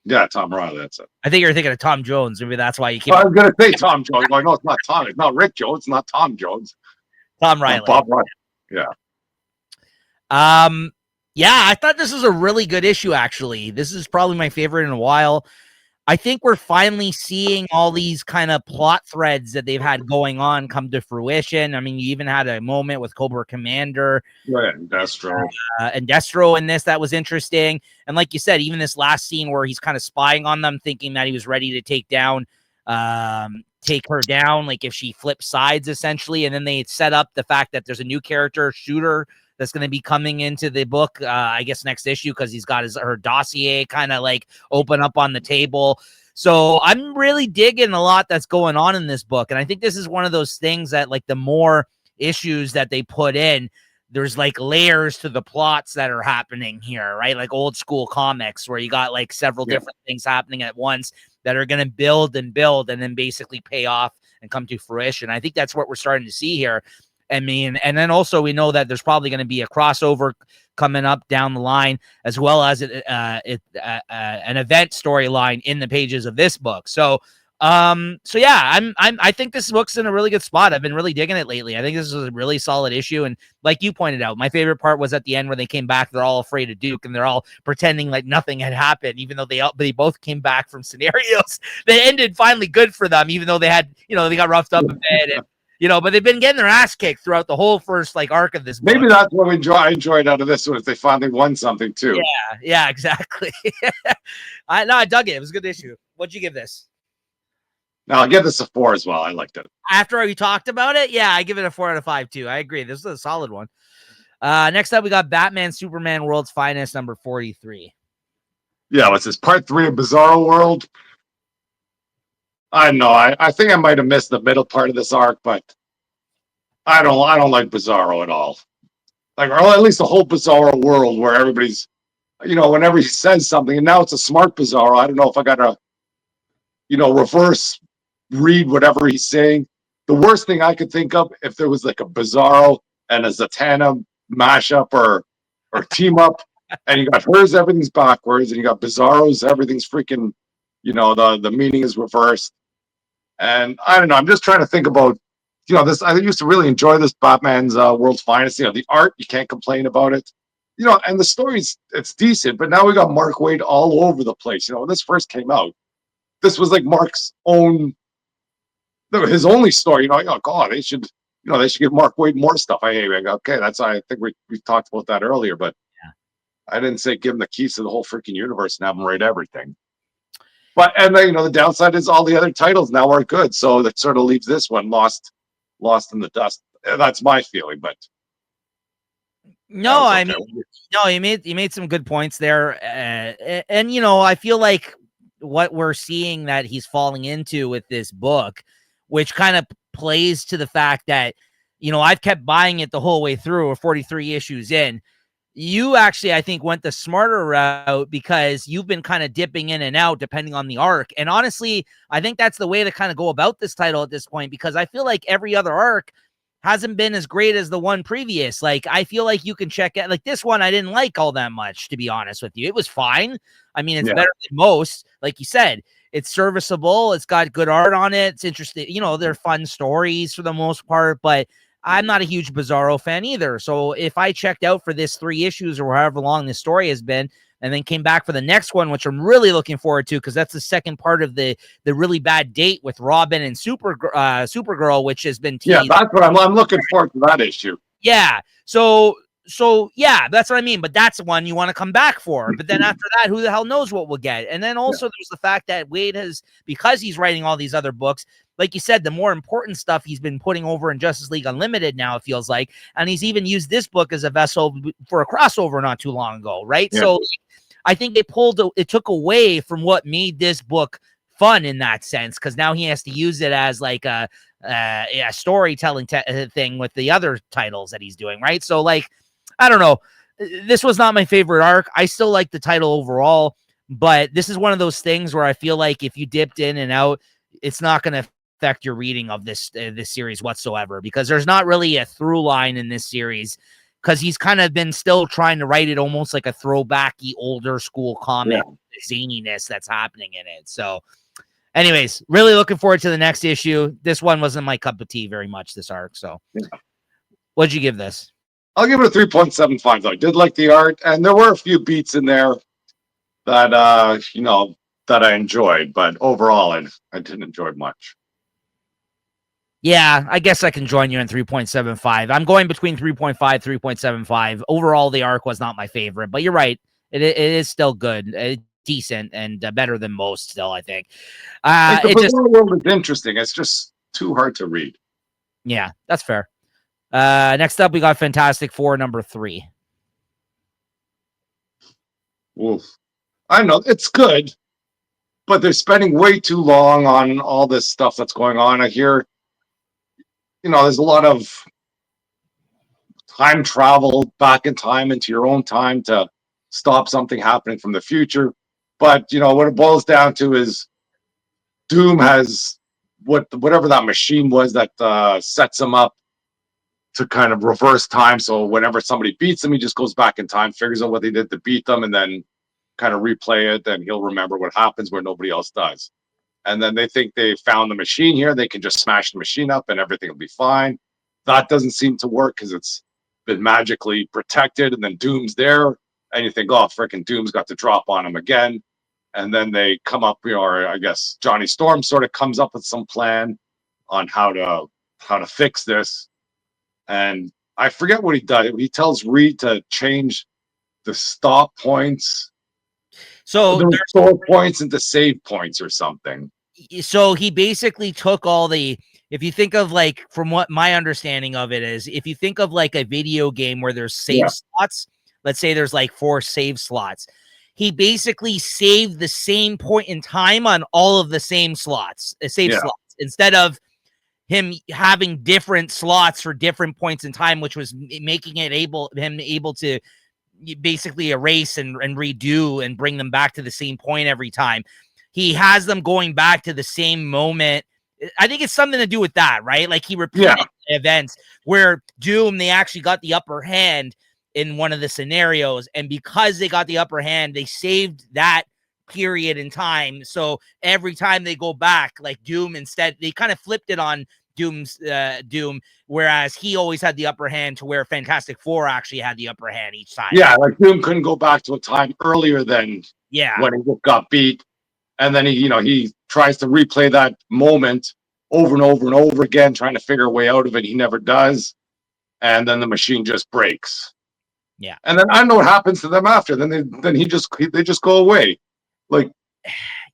Yeah, Tom Riley. That's it. I think you're thinking of Tom Jones. Maybe that's why you keep. I was gonna say Tom Jones. No, it's not Tom. It's not Rick Jones. It's not Tom Jones. Tom Riley. Bob Riley. Yeah. Yeah, I thought this was a really good issue, actually. This is probably my favorite in a while. I think we're finally seeing all these kind of plot threads that they've had going on come to fruition. I mean, you even had a moment with Cobra Commander. Right, and Destro. And Destro in this, that was interesting. And like you said, even this last scene where he's kind of spying on them, thinking that he was ready to take her down, like if she flips sides, essentially. And then they set up the fact that there's a new character, Shooter, that's going to be coming into the book, I guess, next issue, because he's got her dossier kind of like open up on the table. So I'm really digging a lot that's going on in this book. And I think this is one of those things that, like, the more issues that they put in, there's like layers to the plots that are happening here, right? Like old school comics where you got like several different things happening at once that are going to build and then basically pay off and come to fruition. I think that's what we're starting to see here. I mean, and then also we know that there's probably going to be a crossover coming up down the line, as well as an event storyline in the pages of this book. So yeah, I think this book's in a really good spot. I've been really digging it lately. I think this is a really solid issue. And like you pointed out, my favorite part was at the end where they came back, they're all afraid of Duke and they're all pretending like nothing had happened, even though they both came back from scenarios that ended finally good for them, even though they had, they got roughed up a bit and, but they've been getting their ass kicked throughout the whole first arc of this book. Maybe that's what I enjoyed out of this one, is they finally won something too. Yeah, exactly. I dug it. It was a good issue. What'd you give this? No, I'll give this a 4 as well. I liked it. After we talked about it, yeah, I give it a 4 out of 5 too. I agree. This is a solid one. Next up, we got Batman Superman World's Finest, number 43. Yeah, what's this, part 3 of Bizarro World? I don't know. I think I might have missed the middle part of this arc, but I don't like Bizarro at all. Like, or at least the whole Bizarro world where everybody's, whenever he says something, and now it's a smart Bizarro. I don't know if I gotta, reverse read whatever he's saying. The worst thing I could think of, if there was like a Bizarro and a Zatanna mashup or team up, and you got hers, everything's backwards, and you got Bizarro's, everything's freaking, the meaning is reversed. And I don't know, I'm just trying to think about, this. I used to really enjoy this Batman's World's Finest. The art, you can't complain about it. And the story's, it's decent, but now we got Mark Waid all over the place. When this first came out, this was like Mark's his only story. Oh God, they should give Mark Waid more stuff. Okay, I think we talked about that earlier, but I didn't say give him the keys to the whole freaking universe and have him write everything. But the downside is all the other titles now are good, so that sort of leaves this one lost in the dust. That's my feeling, but no, you made some good points there, and I feel like what we're seeing that he's falling into with this book, which kind of plays to the fact that I've kept buying it the whole way through. We're 43 issues in. You actually, I think, went the smarter route because you've been kind of dipping in and out depending on the arc. And honestly, I think that's the way to kind of go about this title at this point, because I feel like every other arc hasn't been as great as the one previous. Like, I feel like you can check out, like, this one I didn't like all that much, to be honest with you. It was fine. I mean, it's better than most. Like you said, it's serviceable. It's got good art on it. It's interesting. You know, they're fun stories for the most part, but I'm not a huge Bizarro fan either. So if I checked out for this 3 issues or however long this story has been, and then came back for the next one, which I'm really looking forward to, because that's the second part of the really bad date with Robin and Supergirl, which has been teased. Yeah, that's what I'm looking forward to, that issue. Yeah. So yeah, that's what I mean. But that's one you want to come back for. But then after that, who the hell knows what we'll get? And then also there's the fact that Wade has, because he's writing all these other books, like you said, the more important stuff he's been putting over in Justice League Unlimited now, it feels like. And he's even used this book as a vessel for a crossover not too long ago, right? Yeah. So I think it took away from what made this book fun in that sense, because now he has to use it as like a storytelling thing with the other titles that he's doing, right? So, like, I don't know. This was not my favorite arc. I still like the title overall, but this is one of those things where I feel like if you dipped in and out, it's not going to affect your reading of this series whatsoever, because there's not really a through line in this series, because he's kind of been still trying to write it almost like a throwbacky older school comic zaniness that's happening in it. So anyways, really looking forward to the next issue. This one wasn't my cup of ที่very much, this arc. So what'd you give this? I'll give it a 3.75 though. I did like the art, and there were a few beats in there that that I enjoyed, but overall I didn't enjoy much. Yeah, I guess I can join you in 3.75. I'm going between 3.5, 3.75. Overall, the arc was not my favorite, but you're right. It is still good, decent, and better than most still, I think. The world is interesting. It's just too hard to read. Yeah, that's fair. Next up, we got Fantastic Four number 3. Oof. I know it's good, but they're spending way too long on all this stuff that's going on. I hear, there's a lot of time travel back in time into your own time to stop something happening from the future. But, what it boils down to is Doom has whatever that machine was that sets him up to kind of reverse time. So whenever somebody beats him, he just goes back in time, figures out what they did to beat them, and then kind of replay it, and he'll remember what happens where nobody else does. And then they think they found the machine here. They can just smash the machine up and everything will be fine. That doesn't seem to work because it's been magically protected, and then Doom's there, and you think, oh, freaking Doom's got to drop on him again. And then they come up, or I guess Johnny Storm sort of comes up with some plan on how to fix this. And I forget what he does. He tells Reed to change the stop points. So there's store points into save points or something. So he basically took all the, if you think of like, from what my understanding of it is, if you think of like a video game where there's save slots, let's say there's like 4 save slots. He basically saved the same point in time on all of the same slots, slots, instead of him having different slots for different points in time, which was making it able to basically erase and redo and bring them back to the same point every time. He has them going back to the same moment. I think it's something to do with that, right? Like he repeated events where Doom, they actually got the upper hand in one of the scenarios. And because they got the upper hand, they saved that period in time. So every time they go back, like Doom, instead, they kind of flipped it on Doom's Doom, whereas he always had the upper hand, to where Fantastic Four actually had the upper hand each time. Yeah, like Doom couldn't go back to a time earlier than when he got beat. And then he tries to replay that moment over and over and over again, trying to figure a way out of it. He never does. And then the machine just breaks. Yeah. And then I don't know what happens to them after. Then they just go away. Like,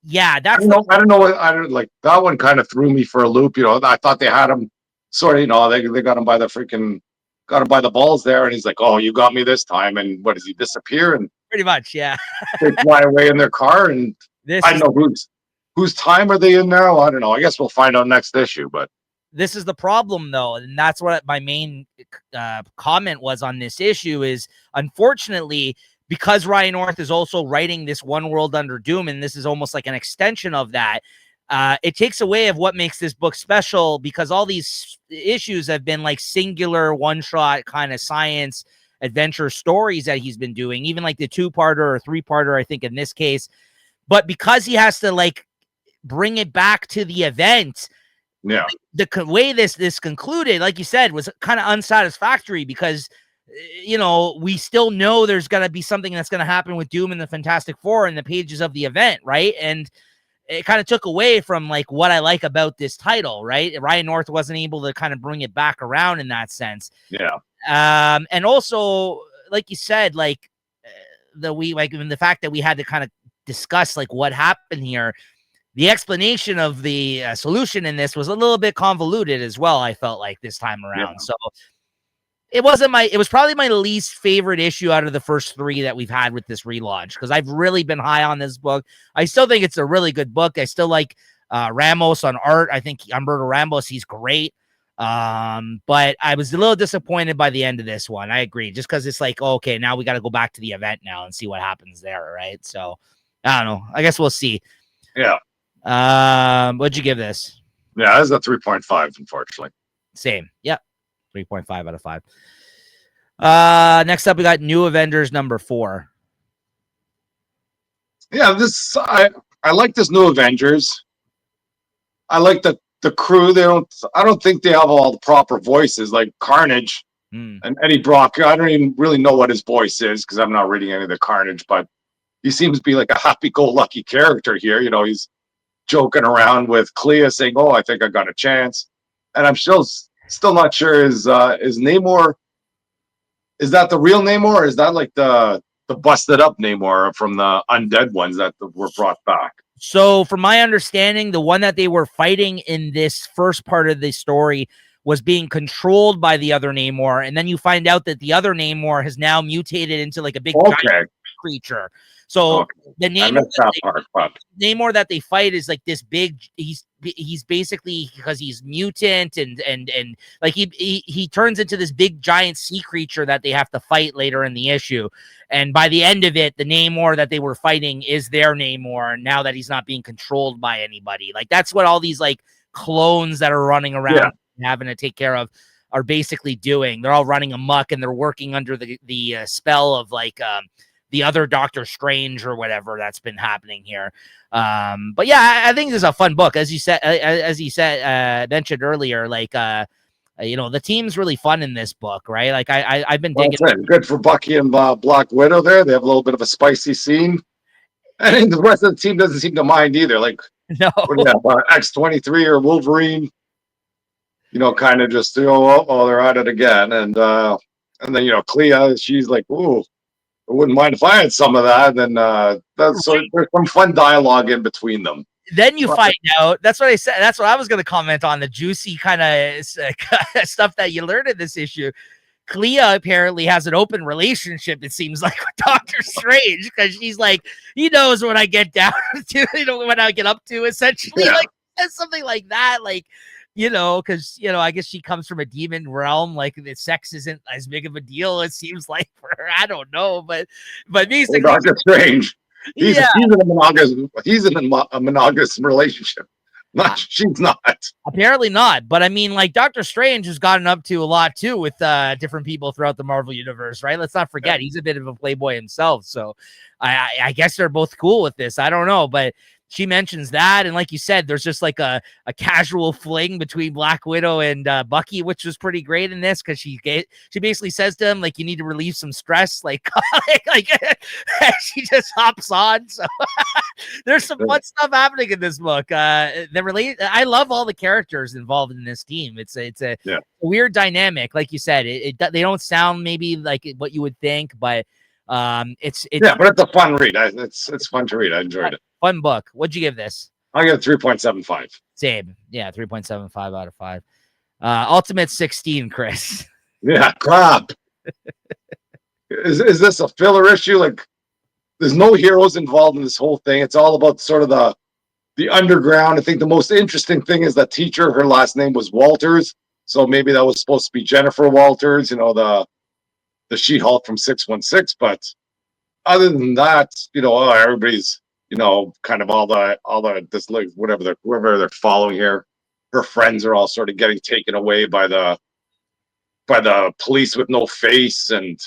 yeah, that's I don't know. Like that one kind of threw me for a loop. I thought they had him sort of, they got him by the balls there. And he's like, oh, you got me this time. And what does he disappear? And pretty much, yeah. They fly away in their car. And I don't know whose time are they in now. I don't know. I guess we'll find out next issue. But this is the problem, though, and that's what my main comment was on this issue is, unfortunately, because Ryan North is also writing this One World Under Doom, and this is almost like an extension of that, it takes away of what makes this book special, because all these issues have been like singular one-shot kind of science adventure stories that he's been doing, even like the 2-parter or 3-parter, I think in this case. But because he has to like bring it back to the event, yeah, the way this concluded, like you said, was kind of unsatisfactory, because we still know there's going to be something that's going to happen with Doom and the Fantastic Four in the pages of the event, right? And it kind of took away from like what I like about this title, right? Ryan North wasn't able to kind of bring it back around in that sense. Yeah. And also, like you said, like the fact that we had to kind of discuss like what happened here. The explanation of the solution in this was a little bit convoluted as well, I felt like, this time around. Yeah. So it was probably my least favorite issue out of the first 3 that we've had with this relaunch, because I've really been high on this book. I still think it's a really good book. I still like Ramos on art. I think Humberto Ramos, he's great. But I was a little disappointed by the end of this one. I agree, just because it's like, okay, now we got to go back to the event now and see what happens there, right? So I don't know. I guess we'll see. Yeah. What'd you give this? Yeah, this is a 3.5, unfortunately. Same. Yep. 3.5 out of 5. Next up, we got New Avengers number 4. Yeah, I like this New Avengers. I like the crew. I don't think they have all the proper voices, like Carnage and Eddie Brock. I don't even really know what his voice is, because I'm not reading any of the Carnage, but he seems to be like a happy-go-lucky character here. He's joking around with Clea, saying, "Oh, I think I got a chance," and I'm still not sure is Namor. Is that the real Namor, or is that like the busted up Namor from the undead ones that were brought back? So, from my understanding, the one that they were fighting in this first part of the story was being controlled by the other Namor, and then you find out that the other Namor has now mutated into like a big giant creature. So the Namor that they fight is like this big. He's basically, because he's mutant and like he turns into this big giant sea creature that they have to fight later in the issue. And by the end of it, the Namor that they were fighting is their Namor now that he's not being controlled by anybody. Like, that's what all these like clones that are running around having to take care of are basically doing. They're all running amok, and they're working under the spell of like the other Doctor Strange or whatever that's been happening here. But yeah, I think this is a fun book. As you said, mentioned earlier, like, the team's really fun in this book, right? Like I've been digging. Good for Bucky and Black Widow there. They have a little bit of a spicy scene. And the rest of the team doesn't seem to mind either. Like, no, X-23 or Wolverine, kind of just, they're at it again. And then, Clea, she's like, ooh, I wouldn't mind if I had some of that. And there's some fun dialogue in between them. Then you find out, that's what I said. That's what I was going to comment on, the juicy kind of stuff that you learned in this issue. Clea apparently has an open relationship, it seems like, with Doctor Strange, because she's like, he knows what I get down to, what I get up to, essentially. Like, something like that. Like, because, I guess she comes from a demon realm. Like, the sex isn't as big of a deal, it seems like, for her. I don't know. But basically, Doctor Strange. He's in a monogamous relationship. She's not. Apparently not. But I mean, like, Doctor Strange has gotten up to a lot too with different people throughout the Marvel universe, right? Let's not forget he's a bit of a playboy himself. So I guess they're both cool with this. I don't know, but she mentions that, and like you said, there's just like a casual fling between Black Widow and Bucky, which was pretty great in this, because she basically says to him, like, you need to relieve some stress, like she just hops on. So there's some fun stuff happening in this book. I love all the characters involved in this team. It's a weird dynamic, like you said. They don't sound maybe like what you would think, but but it's a fun read. It's fun to read. I enjoyed it. Fun book. What'd you give this? I give it 3.75. Same. Yeah, 3.75 out of 5. Ultimate 16, Chris. Yeah, crap. Is this a filler issue? Like, there's no heroes involved in this whole thing. It's all about sort of the underground. I think the most interesting thing is that teacher, her last name was Walters. So maybe that was supposed to be Jennifer Walters, the She-Hulk from 616. But other than that, everybody's, kind of all the this, like, whoever they're following here, her friends are all sort of getting taken away by the police with no face, and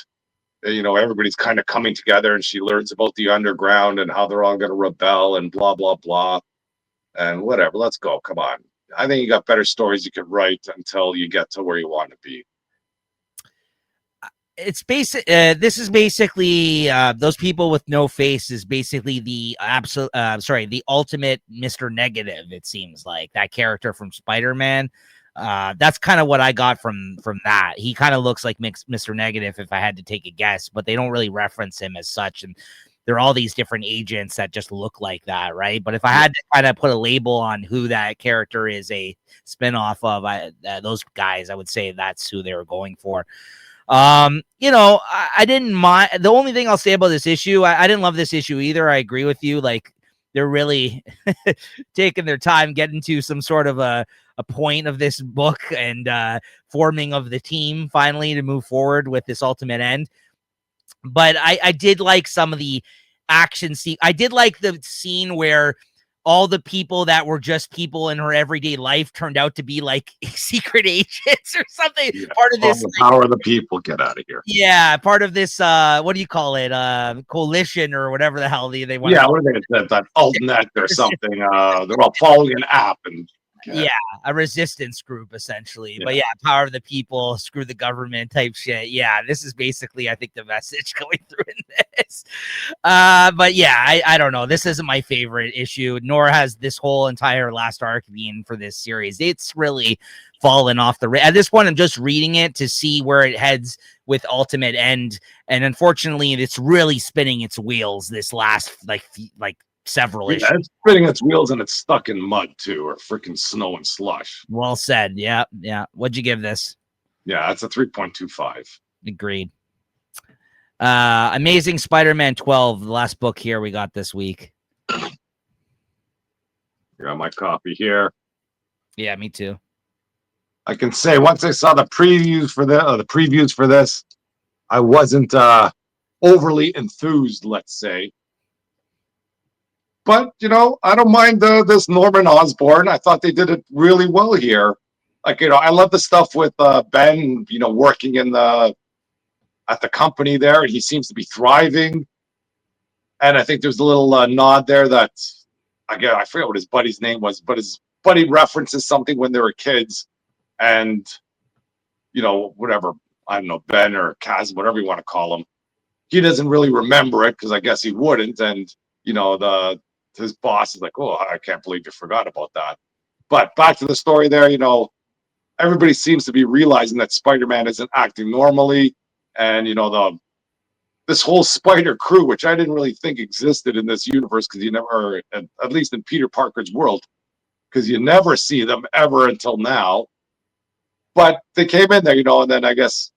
everybody's kind of coming together, and she learns about the underground and how they're all going to rebel and blah blah blah and whatever. Let's go. Come on. I think you got better stories you could write until you get to where you want to be. It's basic. This is basically those people with no face is basically the absolute. The ultimate Mr. Negative. It seems like that character from Spider-Man. That's kind of what I got from that. He kind of looks like Mr. Negative if I had to take a guess, but they don't really reference him as such. And there are all these different agents that just look like that, right? But if I had to kind of put a label on who that character is a spinoff of, those guys, I would say that's who they were going for. I didn't mind. The only thing I'll say about this issue, I didn't love this issue either. I agree with you. Like, they're really taking their time getting to some sort of a point of this book and forming of the team finally to move forward with this ultimate end. But I did like some of the action scene. I did like the scene where all the people that were just people in her everyday life turned out to be like secret agents or something. Yeah. Part of this, the power of the people. Get out of here. Yeah, part of this. What do you call it? Coalition or whatever the hell they want. Yeah, what are they going to that altnet or something? They're all following an app and. Yeah, a resistance group essentially. But yeah, power of the people, screw the government type shit. Yeah, this is basically, I think, the message going through in this. But yeah, I don't know. This isn't my favorite issue, nor has this whole entire last arc been for this series. It's really fallen off the at this point. I'm just reading it to see where it heads with Ultimate End, and unfortunately, it's really spinning its wheels this last like several issues. It's spinning its wheels and it's stuck in mud too, or freaking snow and slush. Well said. Yeah. What'd you give this? Yeah, it's a 3.25. Agreed. Amazing Spider-Man 12, the last book here we got this week. I got my copy here. Yeah, me too. I can say once I saw the previews for this, I wasn't overly enthused, let's say. But, I don't mind this Norman Osborn. I thought they did it really well here. Like, I love the stuff with Ben, working at the company there, and he seems to be thriving. And I think there's a little nod there that, again, I forget what his buddy's name was, but his buddy references something when they were kids. And, whatever, I don't know, Ben or Kaz, whatever you want to call him, he doesn't really remember it because I guess he wouldn't. And, his boss is like, oh, I can't believe you forgot about that. But back to the story there, everybody seems to be realizing that Spider-Man isn't acting normally. And, this whole Spider crew, which I didn't really think existed in this universe because you never, at least in Peter Parker's world, because you never see them ever until now. But they came in there, and then I guess,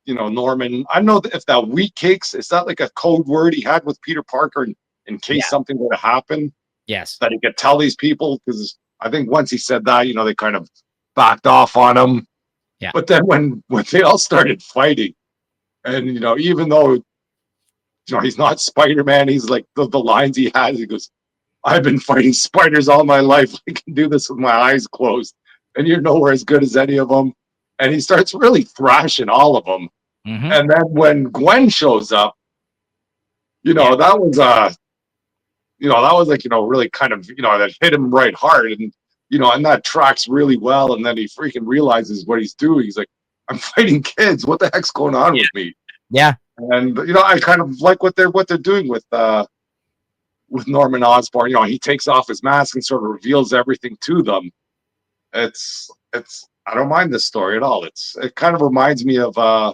Norman, I don't know if that wheat cakes, is that like a code word he had with Peter Parker in case something were to happen? Yes. That he could tell these people, because I think once he said that, they kind of backed off on him. Yeah. But then when they all started fighting, and, even though, he's not Spider-Man, he's like the lines he has, he goes, I've been fighting spiders all my life. I can do this with my eyes closed. And you're nowhere as good as any of them. And he starts really thrashing all of them. Mm-hmm. And then when Gwen shows up, that was like, really kind of, that hit him right hard. And, and that tracks really well. And then he freaking realizes what he's doing. He's like, I'm fighting kids. What the heck's going on with me? Yeah. And, I kind of like what they're doing with Norman Osborn. He takes off his mask and sort of reveals everything to them. It's I don't mind this story at all. It kind of reminds me of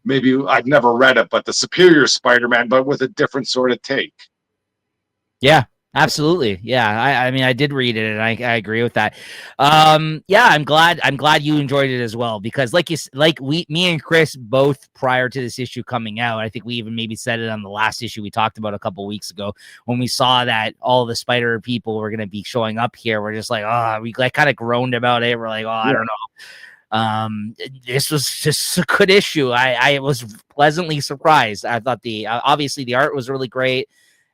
maybe I've never read it, but the Superior Spider-Man, but with a different sort of take. Yeah, Absolutely. Yeah. I mean, I did read it and I agree with that. Yeah, I'm glad you enjoyed it as well, because me and Chris both, prior to this issue coming out, I think we even maybe said it on the last issue we talked about a couple weeks ago, when we saw that all the Spider people were going to be showing up here. We're just like, oh, we like kind of groaned about it. We're like, oh, I don't know. This was just a good issue. I was pleasantly surprised. I thought obviously the art was really great.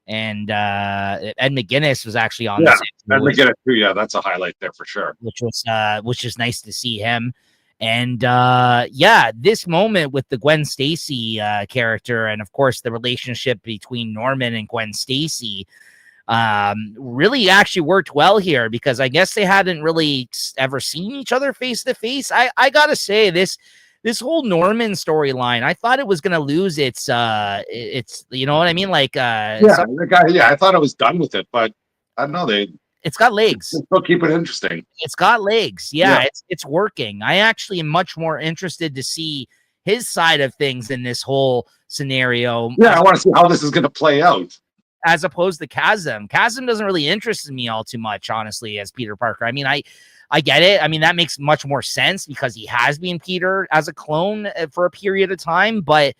And Ed McGuinness was actually on this issue, Ed McGuinness too. Yeah, that's a highlight there for sure. Which is nice to see him. And this moment with the Gwen Stacy character, and of course the relationship between Norman and Gwen Stacy, really actually worked well here, because I guess they hadn't really ever seen each other face to face. I gotta say, this whole Norman storyline, I thought it was gonna lose its you know what I mean? Like I thought I was done with it, but I don't know, it's got legs. Still keep it interesting. It's got legs. Yeah. It's working. I actually am much more interested to see his side of things in this whole scenario. Yeah, I want to see how this is going to play out, as opposed to Chasm. Chasm doesn't really interest me all too much, honestly, as Peter Parker. I mean, I get it. I mean, that makes much more sense because he has been Peter as a clone for a period of time, but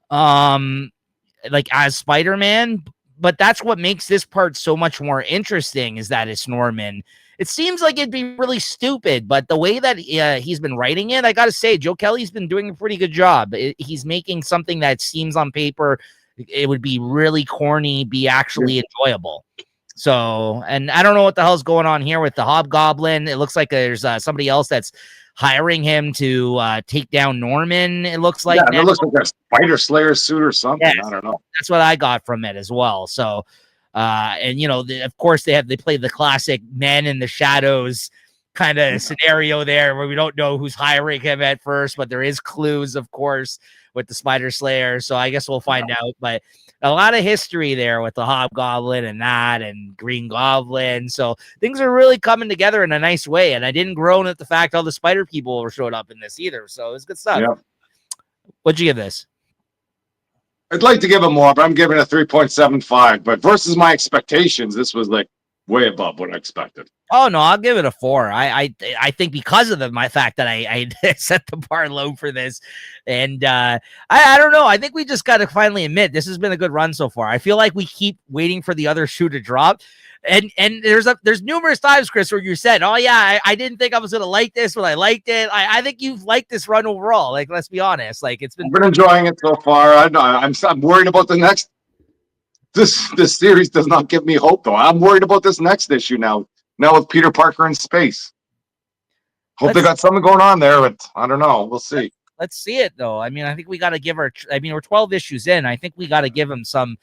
like as Spider-Man. But that's what makes this part so much more interesting, is that it's Norman. It seems like it'd be really stupid, but the way that he's been writing it, I got to say, Joe Kelly's been doing a pretty good job. He's making something that seems on paper it would be really corny, be actually enjoyable. So, and I don't know what the hell's going on here with the Hobgoblin. It looks like there's somebody else that's hiring him to take down Norman. It looks like it looks like a Spider Slayer suit or something. Yes, I don't know. That's what I got from it as well. So, and you know, of course they play the classic man in the shadows kind of scenario there, where we don't know who's hiring him at first, but there is clues, of course, with the Spider Slayer. So I guess we'll find out. But a lot of history there with the Hobgoblin and Green Goblin. So things are really coming together in a nice way. And I didn't groan at the fact all the Spider people showed up in this either. So it's good stuff. Yep. What'd you give this? I'd like to give it more, but I'm giving it a 3.75. But versus my expectations, this was like way above what I expected. Oh no, I'll give it a 4. I think because of my fact that I set the bar low for this, and I don't know. I think we just got to finally admit this has been a good run so far. I feel like we keep waiting for the other shoe to drop, and there's numerous times, Chris, where you said, "Oh yeah, I didn't think I was gonna like this, but I liked it." I think you've liked this run overall. Like, let's be honest, like I've been enjoying it so far. I'm worried about the next. This series does not give me hope, though. I'm worried about this next issue now. Now with Peter Parker in space. Hope they got something going on there, but I don't know. We'll see. Let's see it, though. I mean, I think we got to give her. I mean, we're 12 issues in. I think we got to give him some,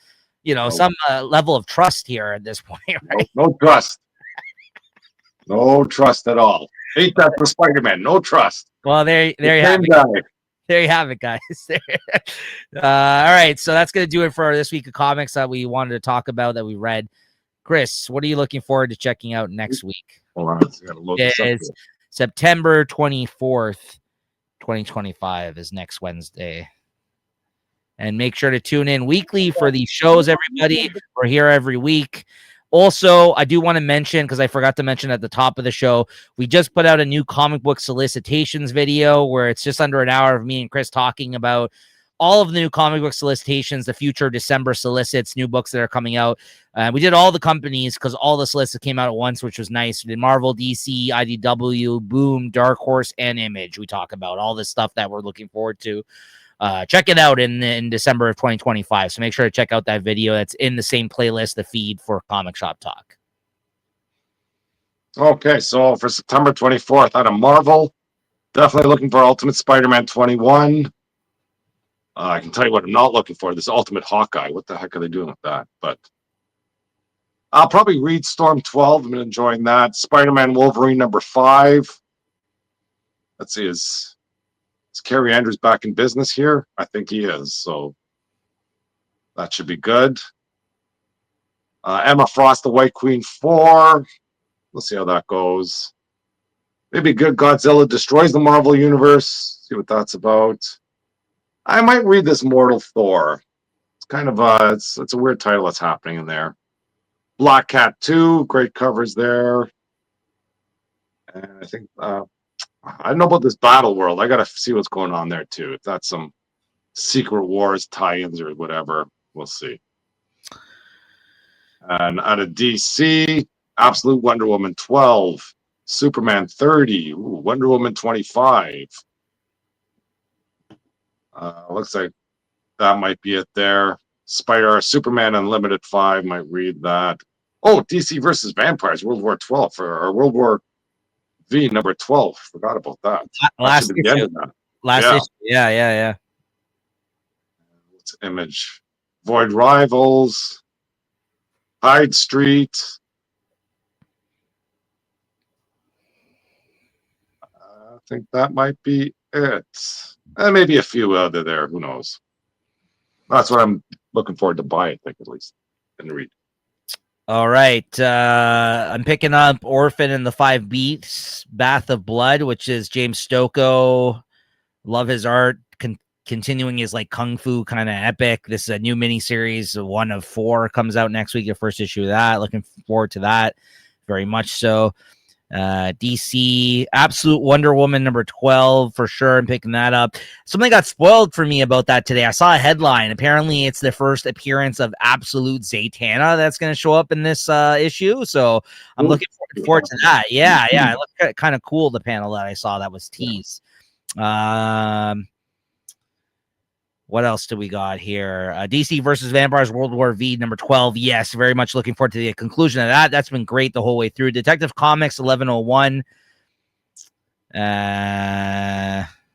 some level of trust here at this point, right? No trust. No trust at all. Hate that for Spider-Man. No trust. Well, there you have it. There you have it, guys. All right, so that's gonna do it for this week of comics that we wanted to talk about, that we read. Chris, what are you looking forward to checking out next week? Hold on, I gotta look this up here. September 24th, 2025 is next Wednesday. And make sure to tune in weekly for these shows, everybody. We're here every week. Also, I do want to mention, because I forgot to mention at the top of the show, we just put out a new comic book solicitations video where it's just under an hour of me and Chris talking about all of the new comic book solicitations, the future December solicits, new books that are coming out. We did all the companies because all the solicits came out at once, which was nice. We did Marvel, DC, IDW, Boom, Dark Horse, and Image. We talk about all this stuff that we're looking forward to. Check it out in December of 2025. So make sure to check out that video. That's in the same playlist, the feed for Comic Shop Talk. Okay, so for September 24th, out of Marvel, definitely looking for Ultimate Spider-Man 21. I can tell you what I'm not looking for. This Ultimate Hawkeye. What the heck are they doing with that? But I'll probably read Storm 12. I'm enjoying that. Spider-Man Wolverine number 5. Let's see, is Carrie Andrews back in business here? I think he is, so that should be good. Emma Frost, the White Queen 4. Let's see how that goes. Maybe good. Godzilla Destroys the Marvel Universe. See what that's about. I might read this Mortal Thor. It's kind of it's a weird title that's happening in there. Black Cat 2, great covers there. And I think I don't know about this Battle World. I got to see what's going on there too. If that's some Secret Wars tie-ins or whatever, we'll see. And out of DC, Absolute Wonder Woman 12, Superman 30, Wonder Woman 25. Looks like that might be it there. Superman Unlimited 5, might read that. Oh, DC versus Vampires, World War 12 or World War V number 12. Forgot about that. Last issue. Last issue. Yeah. It's Image. Void Rivals. Hyde Street. I think that might be it. And maybe a few other there. Who knows? That's what I'm looking forward to buy, I think, at least, and read. All right. I'm picking up Orphan and the Five Beats, Bath of Blood, which is James Stokoe. Love his art. Continuing his like kung fu kind of epic. This is a new miniseries. 1 of 4 comes out next week. The first issue of that. Looking forward to that very much so. DC Absolute Wonder Woman number 12 for sure. I'm picking that up. Something got spoiled for me about that today. I saw a headline. Apparently it's the first appearance of Absolute Zatanna that's going to show up in this issue. So I'm looking forward to that. Yeah. It looked kind of cool. The panel that I saw that was teased. What else do we got here? DC versus Vampires World War V number 12. Yes, very much looking forward to the conclusion of that. That's been great the whole way through. Detective Comics 1101.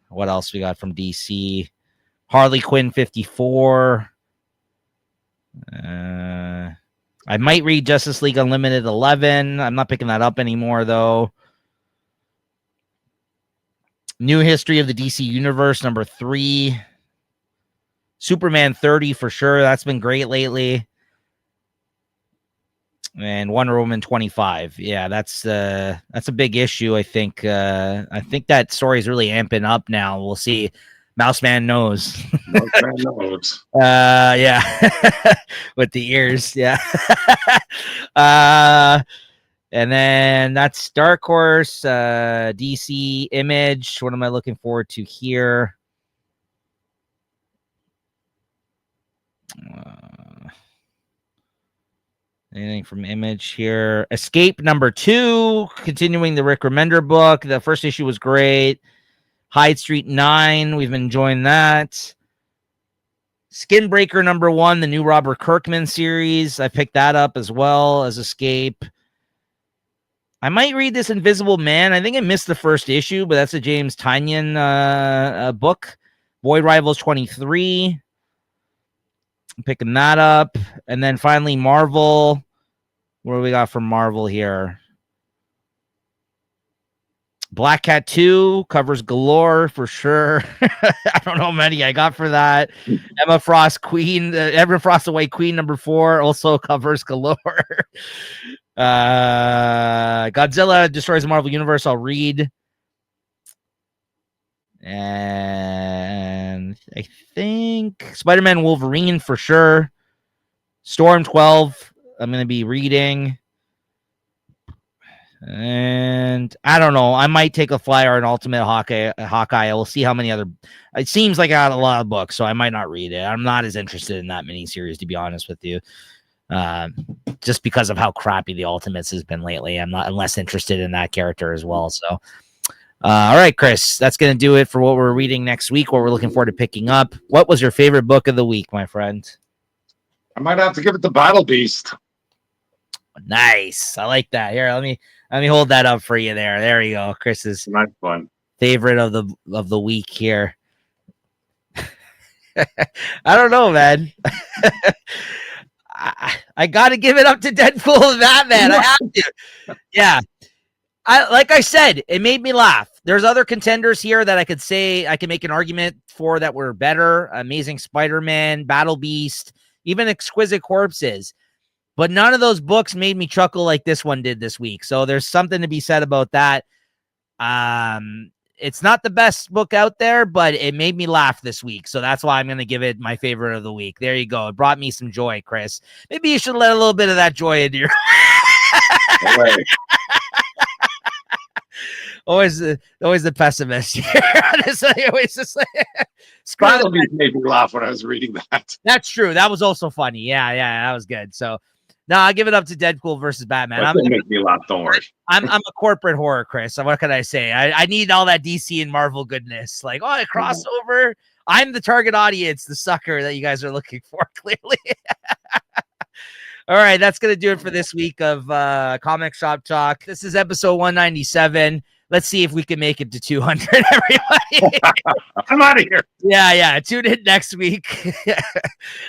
What else we got from DC? Harley Quinn 54. I might read Justice League Unlimited 11. I'm not picking that up anymore, though. New History of the DC Universe number 3. Superman 30 for sure. That's been great lately. And Wonder Woman 25. Yeah, that's a big issue, I think. I think that story is really amping up now. We'll see. Mouseman knows. Mouseman knows. Yeah. With the ears. Yeah. And then that's Dark Horse, DC Image. What am I looking forward to here? Anything from Image here? Escape number 2, continuing the Rick Remender book. The first issue was great. Hyde Street 9, we've been enjoying that. Skinbreaker number 1, the new Robert Kirkman series. I picked that up as well as Escape. I might read this Invisible Man. I think I missed the first issue, but that's a James Tynion book. Void Rivals 23. I'm picking that up. And then finally Marvel. What do we got from Marvel here? Black Cat 2 covers galore for sure. I don't know how many I got for that. Emma Frost Queen, Emma Frost Away Queen number 4 also covers galore. Godzilla Destroys the Marvel Universe, I'll read. And I think Spider-Man Wolverine for sure. Storm 12, I'm going to be reading. And I don't know. I might take a flyer on Ultimate Hawkeye. I will see how many other. It seems like I got a lot of books, so I might not read it. I'm not as interested in that miniseries, to be honest with you. Just because of how crappy the Ultimates has been lately. I'm less interested in that character as well. So, all right, Chris, that's going to do it for what we're reading next week, what we're looking forward to picking up. What was your favorite book of the week, my friend? I might have to give it to Battle Beast. Nice. I like that. Here, let me hold that up for you there. There you go. Chris's nice one. Favorite of the week here. I don't know, man. I got to give it up to Deadpool and Batman. I have to. Yeah. Like I said, it made me laugh. There's other contenders here that I could say I can make an argument for that were better. Amazing Spider-Man, Battle Beast, even Exquisite Corpses. But none of those books made me chuckle like this one did this week. So there's something to be said about that. it's not the best book out there, but it made me laugh this week. So that's why I'm going to give it my favorite of the week. There you go. It brought me some joy, Chris. Maybe you should let a little bit of that joy into your always the pessimist here. Honestly, always just like Scrabble made me laugh when I was reading that. That's true. That was also funny. Yeah, that was good. So no, I'll give it up to Deadpool versus Batman. That didn't make me laugh, don't worry. I'm a corporate horror, Chris. So what can I say? I need all that DC and Marvel goodness. Like, a crossover. I'm the target audience, the sucker that you guys are looking for, clearly. All right, that's going to do it for this week of Comic Shop Talk. This is episode 197. Let's see if we can make it to 200, everybody. I'm out of here. Yeah. Tune in next week.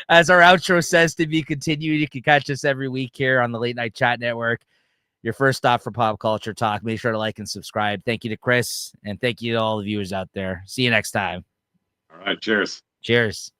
As our outro says, to be continued. You can catch us every week here on the Late Night Chat Network. Your first stop for pop culture talk. Make sure to like and subscribe. Thank you to Chris, and thank you to all the viewers out there. See you next time. All right, cheers. Cheers.